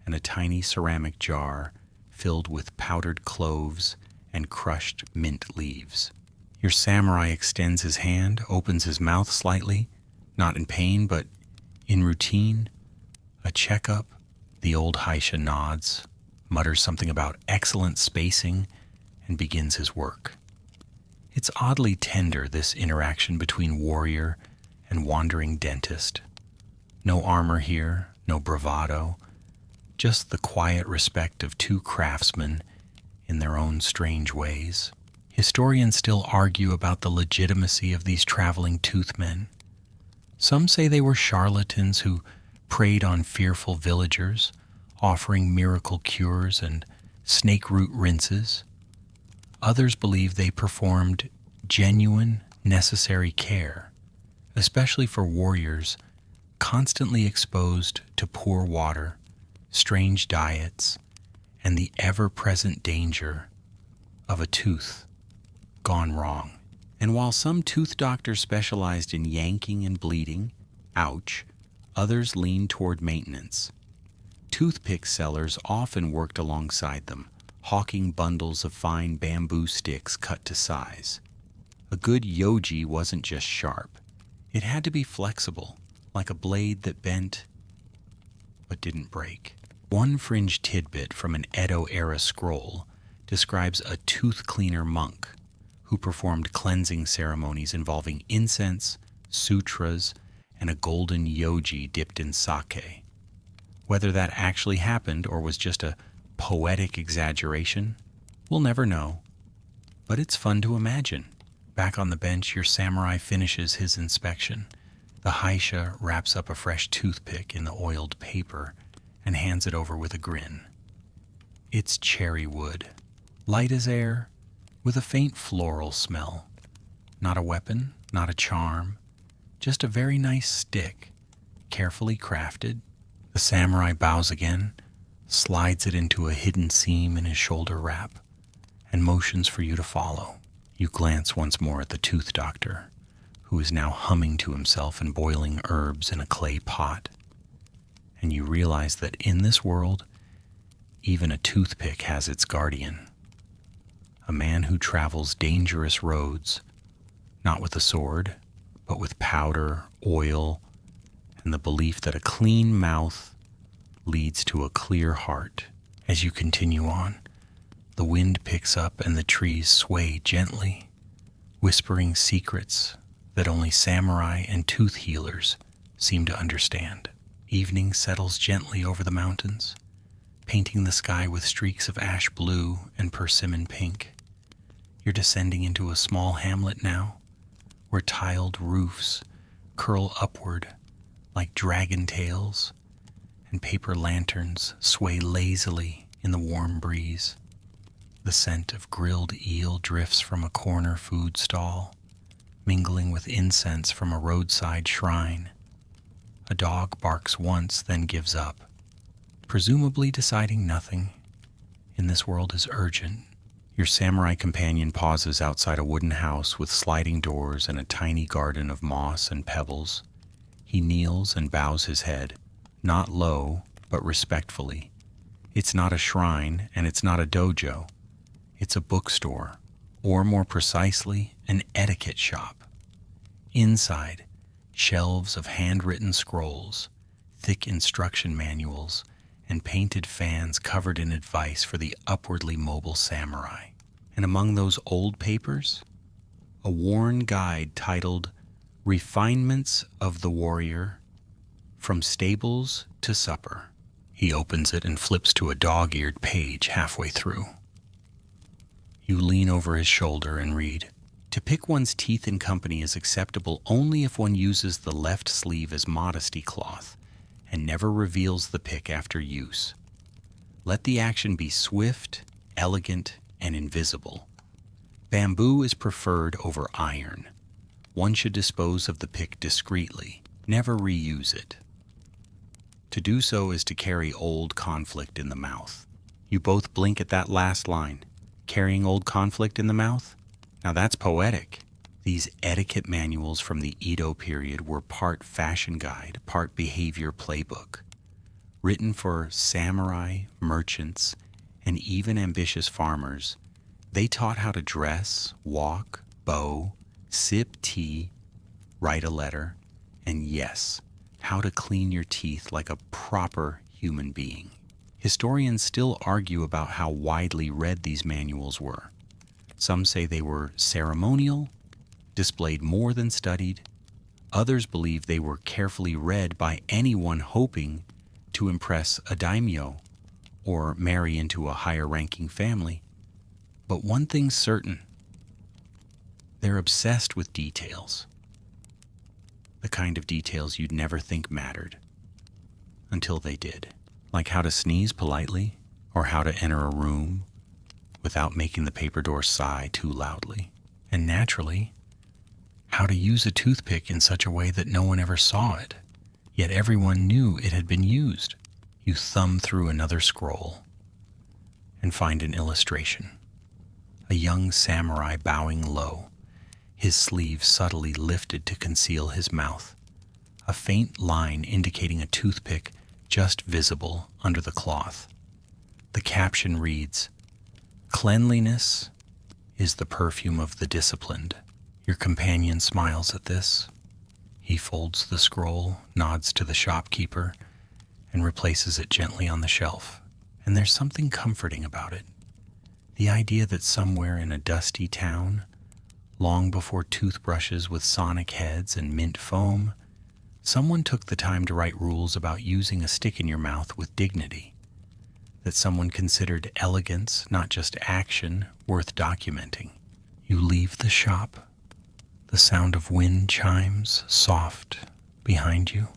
and a tiny ceramic jar filled with powdered cloves and crushed mint leaves. Your samurai extends his hand, opens his mouth slightly, not in pain, but in routine. A checkup. The old haisha nods, mutters something about excellent spacing, and begins his work. It's oddly tender, this interaction between warrior and wandering dentist. No armor here, no bravado, just the quiet respect of two craftsmen in their own strange ways. Historians still argue about the legitimacy of these traveling toothmen. Some say they were charlatans who preyed on fearful villagers, offering miracle cures and snake root rinses. Others believe they performed genuine, necessary care, especially for warriors constantly exposed to poor water, strange diets, and the ever-present danger of a tooth gone wrong. And while some tooth doctors specialized in yanking and bleeding, ouch, others leaned toward maintenance. Toothpick sellers often worked alongside them, hawking bundles of fine bamboo sticks cut to size. A good yoji wasn't just sharp. It had to be flexible, like a blade that bent but didn't break. One fringe tidbit from an Edo-era scroll describes a tooth cleaner monk who performed cleansing ceremonies involving incense, sutras, and a golden yoji dipped in sake. Whether that actually happened or was just a poetic exaggeration, we'll never know. But it's fun to imagine. Back on the bench, your samurai finishes his inspection. The haisha wraps up a fresh toothpick in the oiled paper and hands it over with a grin. It's cherry wood, light as air, with a faint floral smell. Not a weapon, not a charm, just a very nice stick, carefully crafted. The samurai bows again, slides it into a hidden seam in his shoulder wrap, and motions for you to follow. You glance once more at the tooth doctor, who is now humming to himself and boiling herbs in a clay pot. And you realize that in this world, even a toothpick has its guardian. A man who travels dangerous roads, not with a sword, but with powder, oil, and the belief that a clean mouth leads to a clear heart. As you continue on, the wind picks up and the trees sway gently, whispering secrets that only samurai and tooth healers seem to understand. Evening settles gently over the mountains, painting the sky with streaks of ash blue and persimmon pink. You're descending into a small hamlet now, where tiled roofs curl upward like dragon tails, and paper lanterns sway lazily in the warm breeze. The scent of grilled eel drifts from a corner food stall, mingling with incense from a roadside shrine. A dog barks once, then gives up, presumably deciding nothing in this world is urgent. Your samurai companion pauses outside a wooden house with sliding doors and a tiny garden of moss and pebbles. He kneels and bows his head, not low, but respectfully. It's not a shrine, and it's not a dojo. It's a bookstore, or more precisely, an etiquette shop. Inside, shelves of handwritten scrolls, thick instruction manuals, and painted fans covered in advice for the upwardly mobile samurai. And among those old papers, a worn guide titled Refinements of the Warrior, From Stables to Supper. He opens it and flips to a dog-eared page halfway through. You lean over his shoulder and read, "To pick one's teeth in company is acceptable only if one uses the left sleeve as modesty cloth and never reveals the pick after use. Let the action be swift, elegant, and invisible. Bamboo is preferred over iron. One should dispose of the pick discreetly, never reuse it. To do so is to carry old conflict in the mouth." You both blink at that last line. Carrying old conflict in the mouth? Now that's poetic. These etiquette manuals from the Edo period were part fashion guide, part behavior playbook. Written for samurai, merchants, and even ambitious farmers, they taught how to dress, walk, bow, sip tea, write a letter, and yes, how to clean your teeth like a proper human being. Historians still argue about how widely read these manuals were. Some say they were ceremonial, displayed more than studied. Others believe they were carefully read by anyone hoping to impress a daimyo or marry into a higher-ranking family. But one thing's certain: they're obsessed with details. The kind of details you'd never think mattered, until they did. Like how to sneeze politely, or how to enter a room without making the paper door sigh too loudly. And naturally, how to use a toothpick in such a way that no one ever saw it, yet everyone knew it had been used. You thumb through another scroll and find an illustration. A young samurai bowing low, his sleeve subtly lifted to conceal his mouth, a faint line indicating a toothpick just visible under the cloth. The caption reads, "Cleanliness is the perfume of the disciplined." Your companion smiles at this. He folds the scroll, nods to the shopkeeper, and replaces it gently on the shelf. And there's something comforting about it. The idea that somewhere in a dusty town, long before toothbrushes with sonic heads and mint foam, someone took the time to write rules about using a stick in your mouth with dignity. That someone considered elegance, not just action, worth documenting. You leave the shop. The sound of wind chimes soft behind you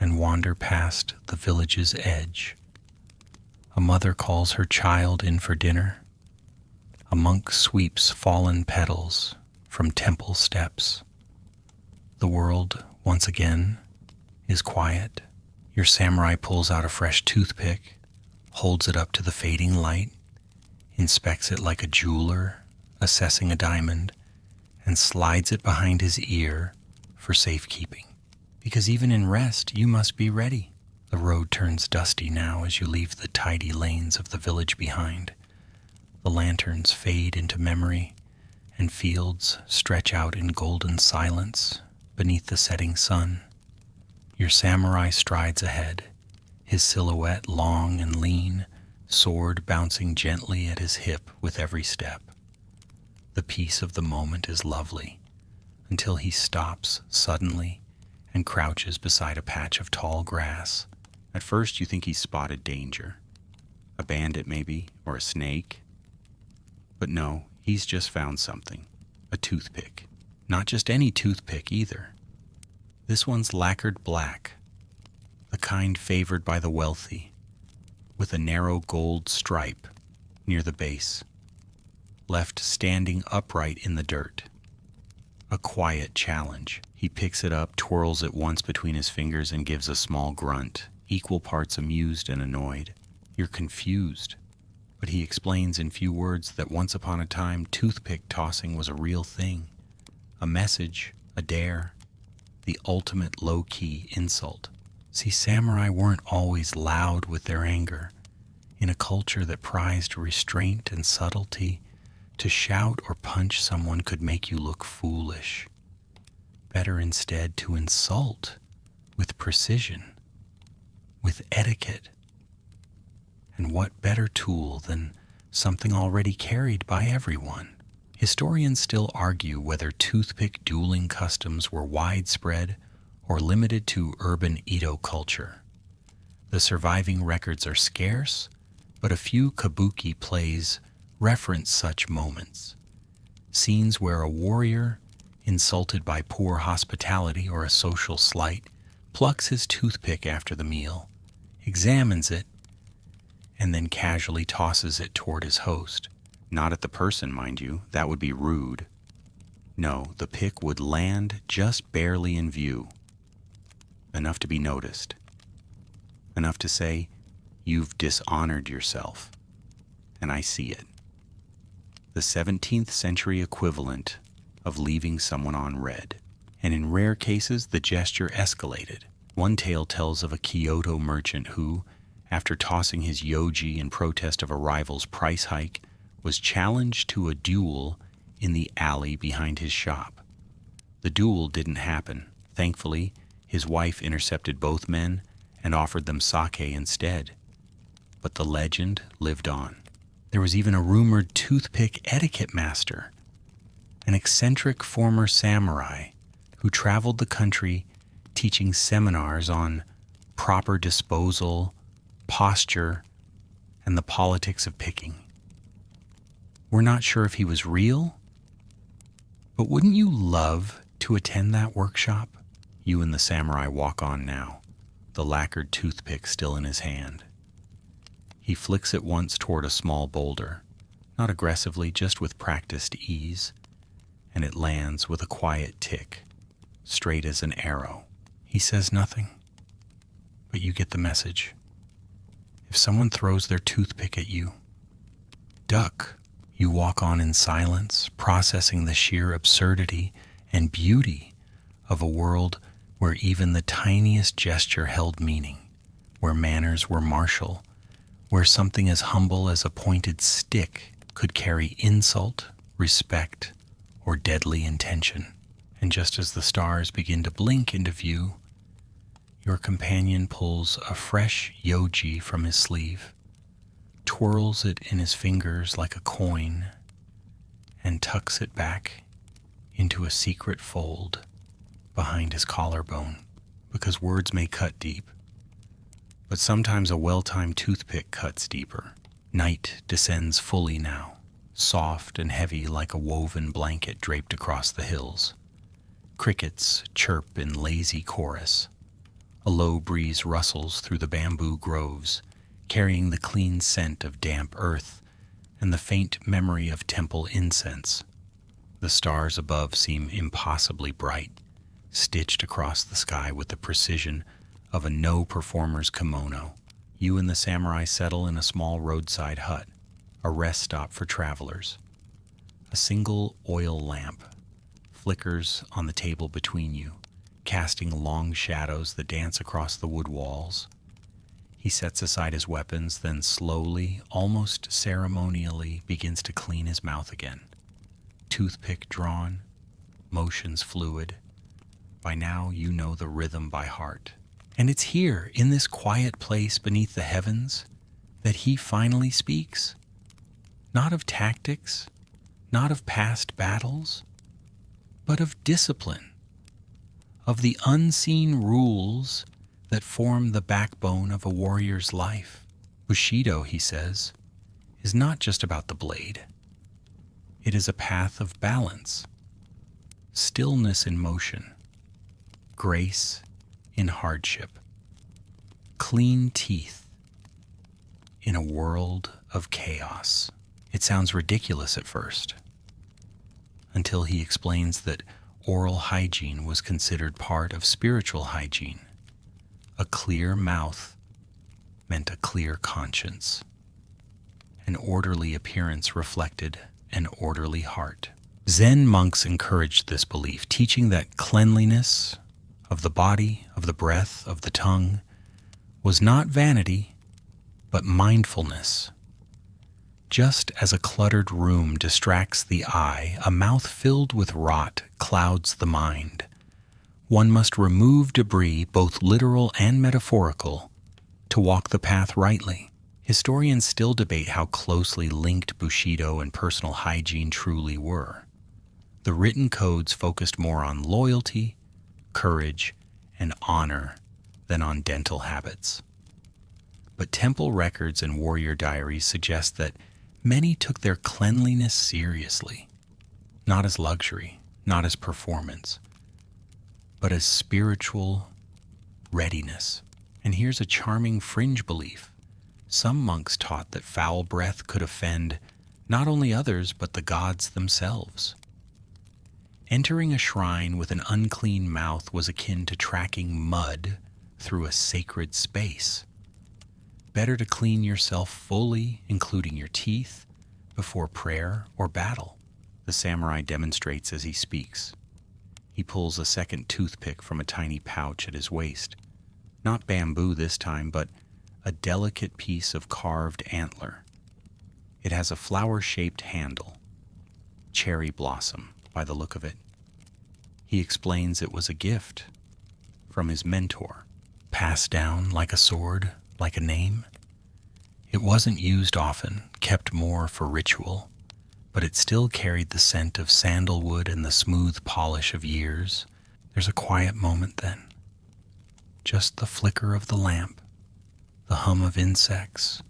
and wander past the village's edge. A mother calls her child in for dinner. A monk sweeps fallen petals from temple steps. The world, once again, is quiet. Your samurai pulls out a fresh toothpick, holds it up to the fading light, inspects it like a jeweler assessing a diamond, and slides it behind his ear for safekeeping. Because even in rest, you must be ready. The road turns dusty now as you leave the tidy lanes of the village behind. The lanterns fade into memory, and fields stretch out in golden silence beneath the setting sun. Your samurai strides ahead, his silhouette long and lean, sword bouncing gently at his hip with every step. The peace of the moment is lovely, until he stops suddenly and crouches beside a patch of tall grass. At first you think he's spotted danger. A bandit maybe, or a snake. But no, he's just found something. A toothpick. Not just any toothpick either. This one's lacquered black, the kind favored by the wealthy, with a narrow gold stripe near the base, left standing upright in the dirt. A quiet challenge. He picks it up, twirls it once between his fingers, and gives a small grunt, equal parts amused and annoyed. You're confused, but he explains in few words that once upon a time, toothpick tossing was a real thing. A message, a dare, the ultimate low-key insult. See, samurai weren't always loud with their anger. In a culture that prized restraint and subtlety, to shout or punch someone could make you look foolish. Better instead to insult with precision, with etiquette. And what better tool than something already carried by everyone? Historians still argue whether toothpick dueling customs were widespread or limited to urban Edo culture. The surviving records are scarce, but a few kabuki plays reference such moments. Scenes where a warrior, insulted by poor hospitality or a social slight, plucks his toothpick after the meal, examines it, and then casually tosses it toward his host. Not at the person, mind you, that would be rude. No, the pick would land just barely in view. Enough to be noticed. Enough to say, you've dishonored yourself. And I see it. The 17th century equivalent of leaving someone on red. And in rare cases, the gesture escalated. One tale tells of a Kyoto merchant who, after tossing his Yoji in protest of a rival's price hike, was challenged to a duel in the alley behind his shop. The duel didn't happen. Thankfully, his wife intercepted both men and offered them sake instead. But the legend lived on. There was even a rumored toothpick etiquette master, an eccentric former samurai who traveled the country teaching seminars on proper disposal, posture, and the politics of picking. We're not sure if he was real, but wouldn't you love to attend that workshop? You and the samurai walk on now, the lacquered toothpick still in his hand. He flicks it once toward a small boulder, not aggressively, just with practiced ease, and it lands with a quiet tick, straight as an arrow. He says nothing, but you get the message. If someone throws their toothpick at you, duck. You walk on in silence, processing the sheer absurdity and beauty of a world where even the tiniest gesture held meaning, where manners were martial, where something as humble as a pointed stick could carry insult, respect, or deadly intention. And just as the stars begin to blink into view, your companion pulls a fresh Yoji from his sleeve, twirls it in his fingers like a coin, and tucks it back into a secret fold behind his collarbone, because words may cut deep, but sometimes a well-timed toothpick cuts deeper. Night descends fully now, soft and heavy like a woven blanket draped across the hills. Crickets chirp in lazy chorus. A low breeze rustles through the bamboo groves, carrying the clean scent of damp earth and the faint memory of temple incense. The stars above seem impossibly bright, stitched across the sky with the precision of a no-performer's kimono. You and the samurai settle in a small roadside hut, a rest stop for travelers. A single oil lamp flickers on the table between you, casting long shadows that dance across the wood walls. He sets aside his weapons, then slowly, almost ceremonially, begins to clean his mouth again. Toothpick drawn, motions fluid. By now you know the rhythm by heart. And it's here, in this quiet place beneath the heavens, that he finally speaks. Not of tactics, not of past battles, but of discipline, of the unseen rules that form the backbone of a warrior's life. Bushido, he says, is not just about the blade. It is a path of balance, stillness in motion, grace in hardship, clean teeth in a world of chaos. It sounds ridiculous at first, until he explains that oral hygiene was considered part of spiritual hygiene. A clear mouth meant a clear conscience. An orderly appearance reflected an orderly heart. Zen monks encouraged this belief, teaching that cleanliness of the body, of the breath, of the tongue was not vanity, but mindfulness. Just as a cluttered room distracts the eye, a mouth filled with rot clouds the mind. One must remove debris, both literal and metaphorical, to walk the path rightly. Historians still debate how closely linked Bushido and personal hygiene truly were. The written codes focused more on loyalty, courage, and honor than on dental habits. But temple records and warrior diaries suggest that many took their cleanliness seriously, not as luxury, not as performance, but as spiritual readiness. And here's a charming fringe belief. Some monks taught that foul breath could offend not only others, but the gods themselves. Entering a shrine with an unclean mouth was akin to tracking mud through a sacred space. Better to clean yourself fully, including your teeth, before prayer or battle. The samurai demonstrates as he speaks. He pulls a second toothpick from a tiny pouch at his waist. Not bamboo this time, but a delicate piece of carved antler. It has a flower-shaped handle. Cherry blossom, by the look of it. He explains it was a gift from his mentor, passed down like a sword, like a name. It wasn't used often, kept more for ritual, but it still carried the scent of sandalwood and the smooth polish of years. There's a quiet moment then. Just the flicker of the lamp, the hum of insects,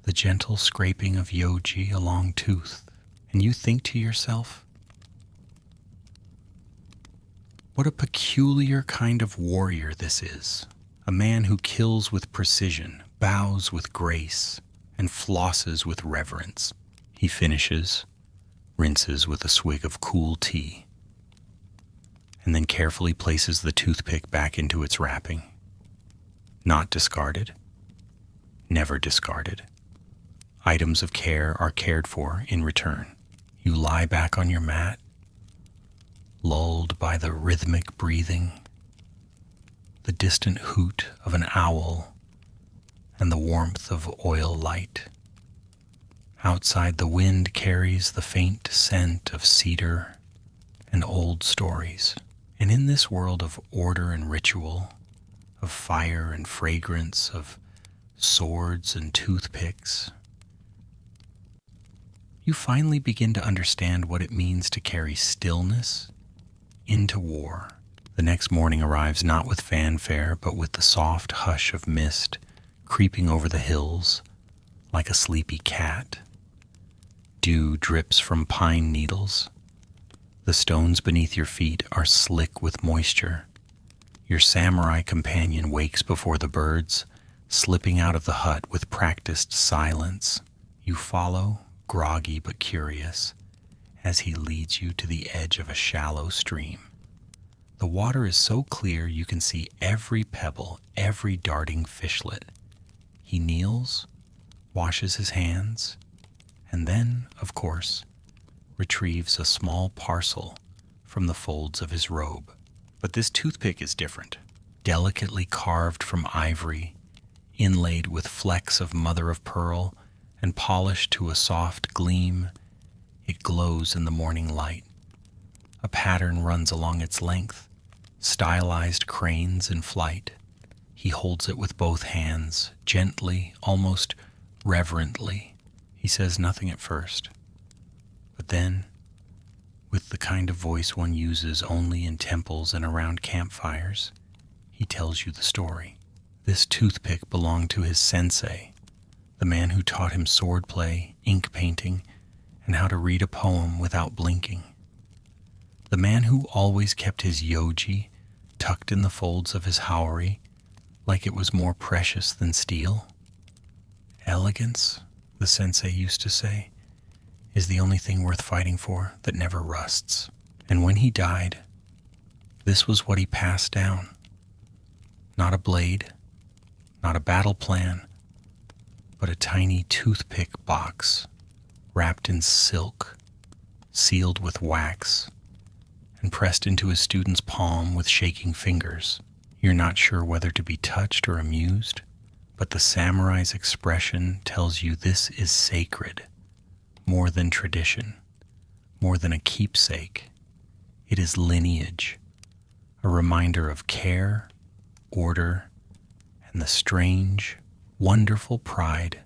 the gentle scraping of Yoji along tooth, and you think to yourself, what a peculiar kind of warrior this is. A man who kills with precision, bows with grace, and flosses with reverence. He finishes, rinses with a swig of cool tea, and then carefully places the toothpick back into its wrapping. Not discarded, never discarded. Items of care are cared for in return. You lie back on your mat, lulled by the rhythmic breathing, the distant hoot of an owl, and the warmth of oil light. Outside, the wind carries the faint scent of cedar and old stories. And in this world of order and ritual, of fire and fragrance, of swords and toothpicks, you finally begin to understand what it means to carry stillness into war. The next morning arrives not with fanfare, but with the soft hush of mist creeping over the hills like a sleepy cat. Dew drips from pine needles. The stones beneath your feet are slick with moisture. Your samurai companion wakes before the birds, slipping out of the hut with practiced silence. You follow, groggy but curious, as he leads you to the edge of a shallow stream. The water is so clear you can see every pebble, every darting fishlet. He kneels, washes his hands, and then, of course, retrieves a small parcel from the folds of his robe. But this toothpick is different. Delicately carved from ivory, inlaid with flecks of mother of pearl, and polished to a soft gleam, it glows in the morning light. A pattern runs along its length, stylized cranes in flight. He holds it with both hands, gently, almost reverently. He says nothing at first, but then, with the kind of voice one uses only in temples and around campfires, he tells you the story. This toothpick belonged to his sensei, the man who taught him swordplay, ink painting, and how to read a poem without blinking. The man who always kept his Yoji tucked in the folds of his haori like it was more precious than steel. Elegance, the sensei used to say, is the only thing worth fighting for that never rusts. And when he died, this was what he passed down. Not a blade, not a battle plan, but a tiny toothpick box wrapped in silk, sealed with wax, and pressed into his student's palm with shaking fingers. You're not sure whether to be touched or amused, but the samurai's expression tells you this is sacred. More than tradition, more than a keepsake. It is lineage, a reminder of care, order, and the strange, wonderful pride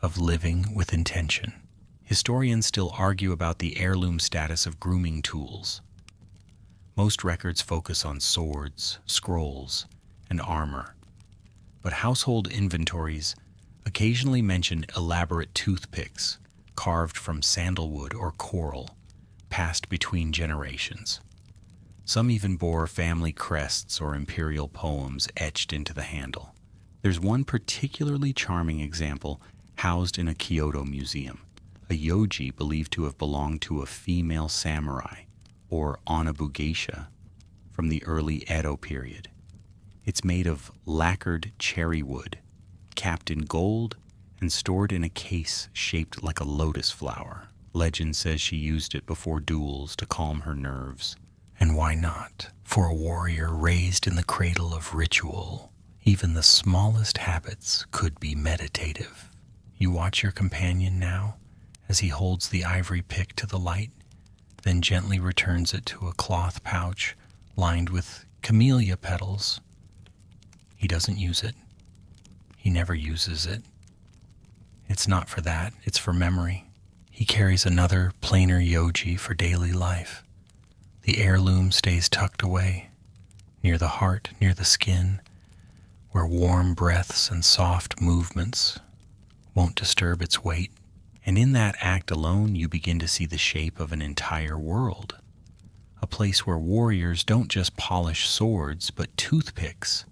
of living with intention. Historians still argue about the heirloom status of grooming tools. Most records focus on swords, scrolls, and armor, but household inventories occasionally mention elaborate toothpicks carved from sandalwood or coral, passed between generations. Some even bore family crests or imperial poems etched into the handle. There's one particularly charming example housed in a Kyoto museum, a Yoji believed to have belonged to a female samurai, or onabu geisha, from the early Edo period. It's made of lacquered cherry wood, capped in gold, and stored in a case shaped like a lotus flower. Legend says she used it before duels to calm her nerves. And why not? For a warrior raised in the cradle of ritual, even the smallest habits could be meditative. You watch your companion now as he holds the ivory pick to the light, then gently returns it to a cloth pouch lined with camellia petals. He doesn't use it. He never uses it. It's not for that, it's for memory. He carries another, plainer Yoji for daily life. The heirloom stays tucked away, near the heart, near the skin, where warm breaths and soft movements won't disturb its weight. And in that act alone, you begin to see the shape of an entire world. A place where warriors don't just polish swords, but toothpicks.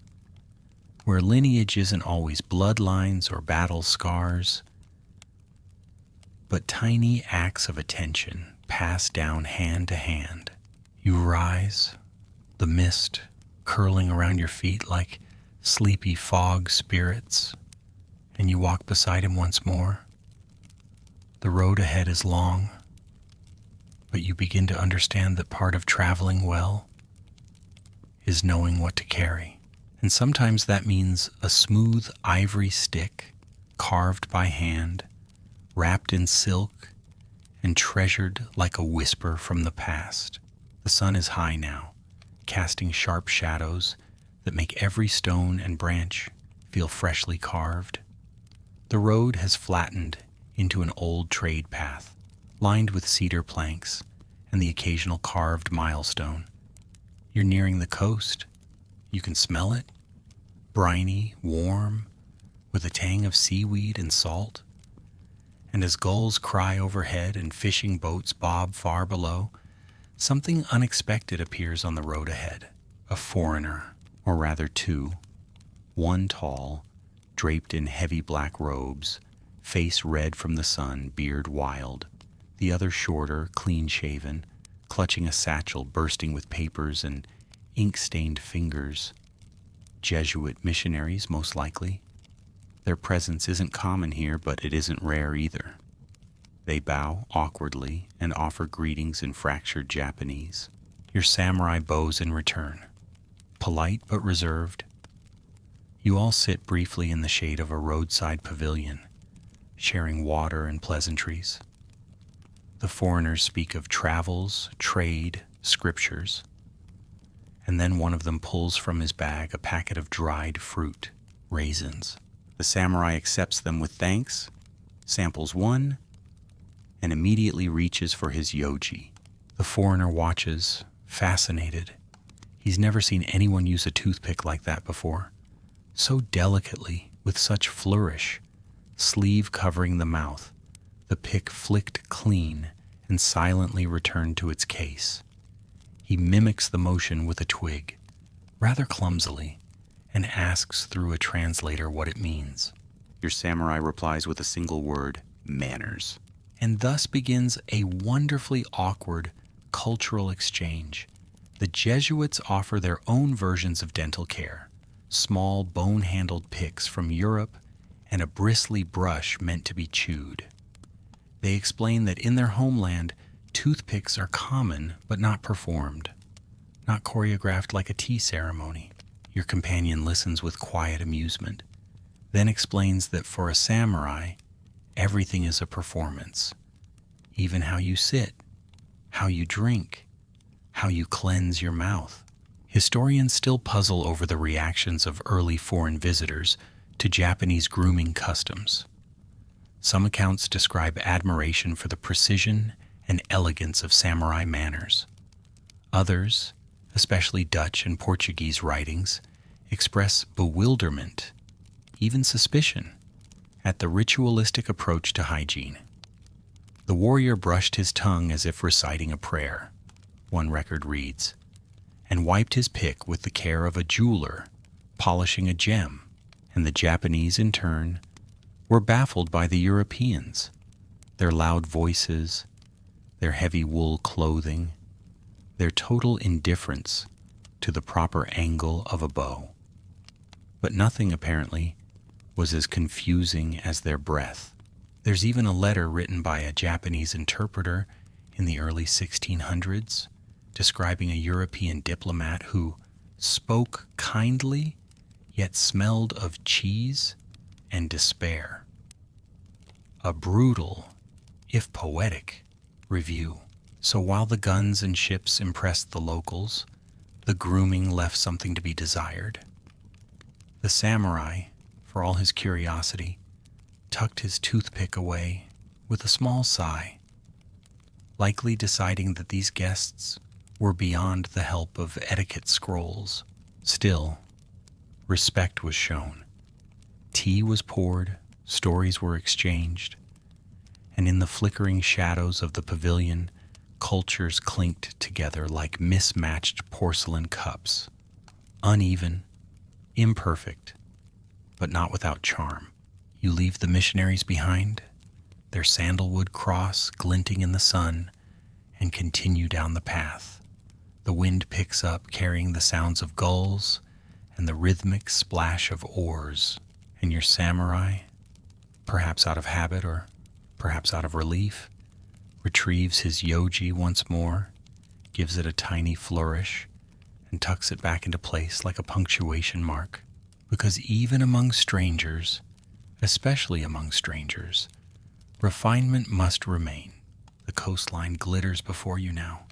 Where lineage isn't always bloodlines or battle scars, but tiny acts of attention passed down hand to hand. You rise, the mist curling around your feet like sleepy fog spirits, and you walk beside him once more. The road ahead is long, but you begin to understand that part of traveling well is knowing what to carry. And sometimes that means a smooth ivory stick carved by hand, wrapped in silk, and treasured like a whisper from the past. The sun is high now, casting sharp shadows that make every stone and branch feel freshly carved. The road has flattened into an old trade path, lined with cedar planks and the occasional carved milestone. You're nearing the coast. You can smell it, briny, warm, with a tang of seaweed and salt. And as gulls cry overhead and fishing boats bob far below, something unexpected appears on the road ahead. A foreigner, or rather two, one tall, draped in heavy black robes, face red from the sun, beard wild, the other shorter, clean-shaven, clutching a satchel bursting with papers and ink-stained fingers. Jesuit missionaries, most likely. Their presence isn't common here, but it isn't rare either. They bow awkwardly and offer greetings in fractured Japanese. Your samurai bows in return, polite but reserved. You all sit briefly in the shade of a roadside pavilion, sharing water and pleasantries. The foreigners speak of travels, trade, scriptures, and then one of them pulls from his bag a packet of dried fruit, raisins. The samurai accepts them with thanks, samples one, and immediately reaches for his Yoji. The foreigner watches, fascinated. He's never seen anyone use a toothpick like that before. So delicately, with such flourish, sleeve covering the mouth, the pick flicked clean and silently returned to its case. He mimics the motion with a twig, rather clumsily, and asks through a translator what it means. Your samurai replies with a single word, manners. And thus begins a wonderfully awkward cultural exchange. The Jesuits offer their own versions of dental care, small bone-handled picks from Europe and a bristly brush meant to be chewed. They explain that in their homeland, toothpicks are common but not performed, not choreographed like a tea ceremony. Your companion listens with quiet amusement, then explains that for a samurai, everything is a performance, even how you sit, how you drink, how you cleanse your mouth. Historians still puzzle over the reactions of early foreign visitors to Japanese grooming customs. Some accounts describe admiration for the precision and elegance of samurai manners. Others, especially Dutch and Portuguese writings, express bewilderment, even suspicion, at the ritualistic approach to hygiene. The warrior brushed his tongue as if reciting a prayer, one record reads, and wiped his pick with the care of a jeweler polishing a gem, and the Japanese, in turn, were baffled by the Europeans, their loud voices, their heavy wool clothing, their total indifference to the proper angle of a bow. But nothing, apparently, was as confusing as their breath. There's even a letter written by a Japanese interpreter in the early 1600s describing a European diplomat who spoke kindly yet smelled of cheese and despair. A brutal, if poetic, review. So while the guns and ships impressed the locals, the grooming left something to be desired. The samurai, for all his curiosity, tucked his toothpick away with a small sigh, likely deciding that these guests were beyond the help of etiquette scrolls. Still, respect was shown. Tea was poured, stories were exchanged, and in the flickering shadows of the pavilion, cultures clinked together like mismatched porcelain cups, uneven, imperfect, but not without charm. You leave the missionaries behind, their sandalwood cross glinting in the sun, and continue down the path. The wind picks up, carrying the sounds of gulls and the rhythmic splash of oars, and your samurai, perhaps out of habit or perhaps out of relief, retrieves his Yoji once more, gives it a tiny flourish, and tucks it back into place like a punctuation mark. Because even among strangers, especially among strangers, refinement must remain. The coastline glitters before you now,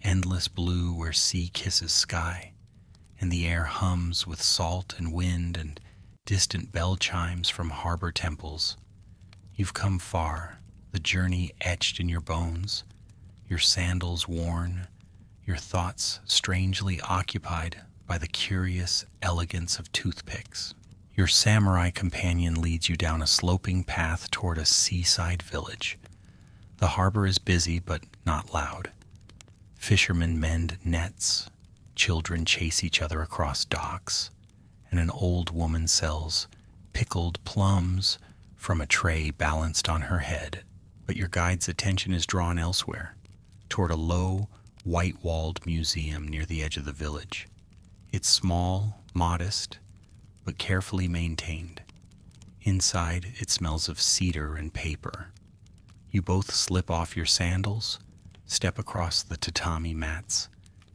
endless blue where sea kisses sky, and the air hums with salt and wind and distant bell chimes from harbor temples. You've come far, the journey etched in your bones, your sandals worn, your thoughts strangely occupied by the curious elegance of toothpicks. Your samurai companion leads you down a sloping path toward a seaside village. The harbor is busy but not loud. Fishermen mend nets, Children chase each other across docks, and an old woman sells pickled plums from a tray balanced on her head. But your guide's attention is drawn elsewhere, toward a low, white-walled museum near the edge of the village. It's small, modest, but carefully maintained. Inside, it smells of cedar and paper. You both slip off your sandals, step across the tatami mats,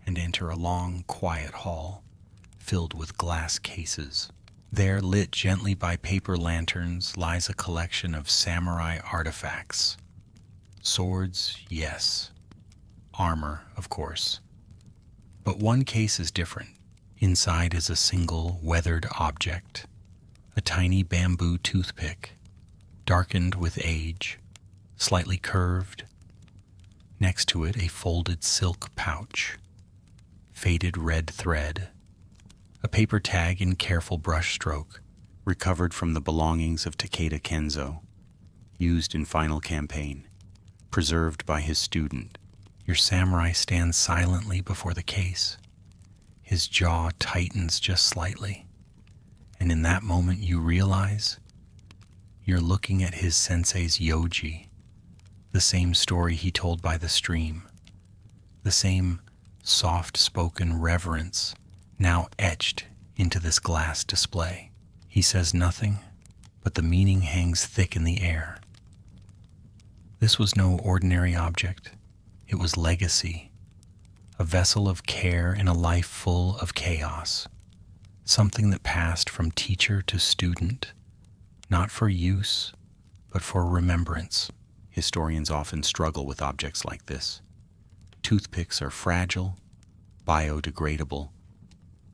and enter a long, quiet hall filled with glass cases. There, lit gently by paper lanterns, lies a collection of samurai artifacts. Swords, yes. Armor, of course. But one case is different. Inside is a single, weathered object, a tiny bamboo toothpick, darkened with age, slightly curved. Next to it, a folded silk pouch, faded red thread, a paper tag in careful brushstroke, recovered from the belongings of Takeda Kenzo, used in final campaign, preserved by his student. Your samurai stands silently before the case. His jaw tightens just slightly, and in that moment you realize you're looking at his sensei's Yoji, the same story he told by the stream, the same soft-spoken reverence now etched into this glass display. He says nothing, but the meaning hangs thick in the air. This was no ordinary object. It was legacy, a vessel of care in a life full of chaos, something that passed from teacher to student, not for use, but for remembrance. Historians often struggle with objects like this. Toothpicks are fragile, biodegradable.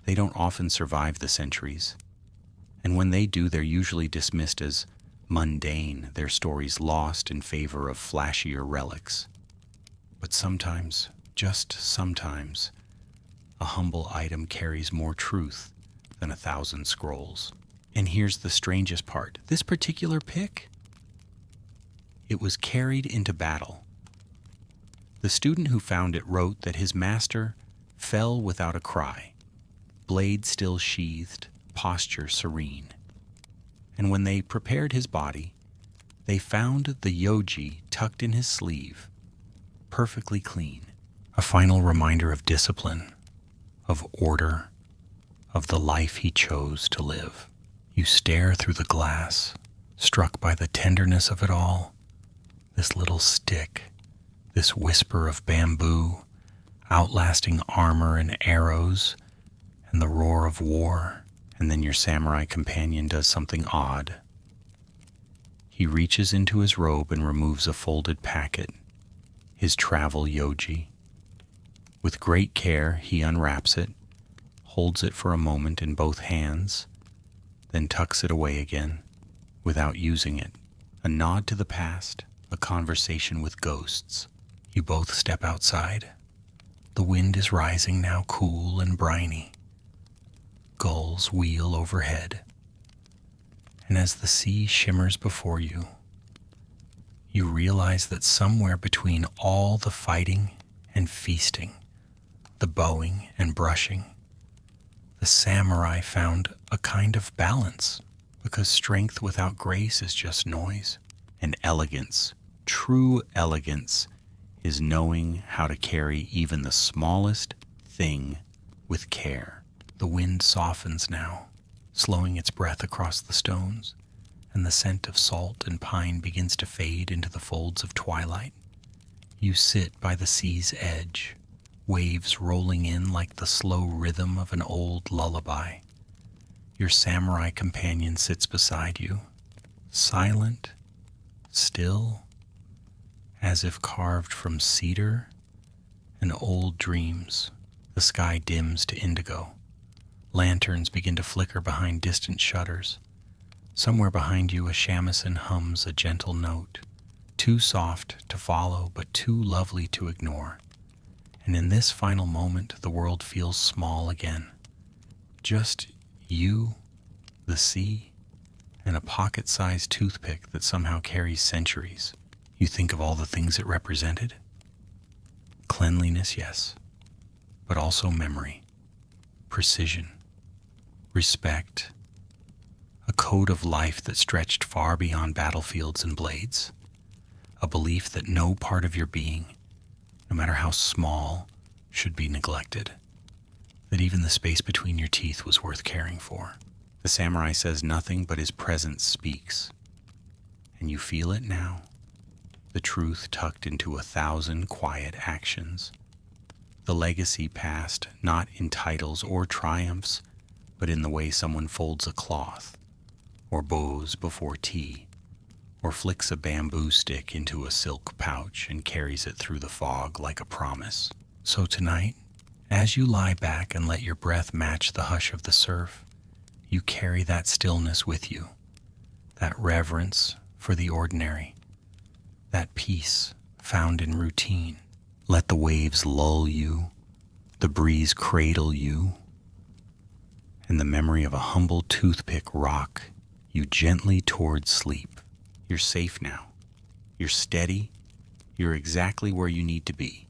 They don't often survive the centuries. And when they do, they're usually dismissed as mundane, their stories lost in favor of flashier relics. But sometimes, just sometimes, a humble item carries more truth than 1,000 scrolls. And here's the strangest part. This particular pick, it was carried into battle. The student who found it wrote that his master fell without a cry, blade still sheathed, posture serene. And when they prepared his body, they found the Yoji tucked in his sleeve, perfectly clean. A final reminder of discipline, of order, of the life he chose to live. You stare through the glass, struck by the tenderness of it all. This little stick, this whisper of bamboo, outlasting armor and arrows, and the roar of war. And then your samurai companion does something odd. He reaches into his robe and removes a folded packet, his travel Yoji. With great care, he unwraps it, holds it for a moment in both hands, then tucks it away again, without using it. A nod to the past, a conversation with ghosts. You both step outside. The wind is rising now, cool and briny. Gulls wheel overhead. And as the sea shimmers before you, you realize that somewhere between all the fighting and feasting, the bowing and brushing, the samurai found a kind of balance, because strength without grace is just noise. And elegance, true elegance, is knowing how to carry even the smallest thing with care. The wind softens now, slowing its breath across the stones, and the scent of salt and pine begins to fade into the folds of twilight. You sit by the sea's edge, waves rolling in like the slow rhythm of an old lullaby. Your samurai companion sits beside you, silent, still, as if carved from cedar and old dreams. The sky dims to indigo. Lanterns begin to flicker behind distant shutters. Somewhere behind you, a shamisen hums a gentle note, too soft to follow, but too lovely to ignore. And in this final moment, the world feels small again. Just you, the sea, and a pocket-sized toothpick that somehow carries centuries. You think of all the things it represented. Cleanliness, yes, but also memory. precision, respect, a code of life that stretched far beyond battlefields and blades, a belief that no part of your being, no matter how small, should be neglected, that even the space between your teeth was worth caring for. The samurai says nothing but his presence speaks, and you feel it now, the truth tucked into 1,000 quiet actions, the legacy passed not in titles or triumphs, but in the way someone folds a cloth, or bows before tea, or flicks a bamboo stick into a silk pouch and carries it through the fog like a promise. So tonight, as you lie back and let your breath match the hush of the surf, you carry that stillness with you, that reverence for the ordinary, that peace found in routine. Let the waves lull you, the breeze cradle you, and the memory of a humble toothpick rock you gently towards sleep. You're safe now. You're steady. You're exactly where you need to be.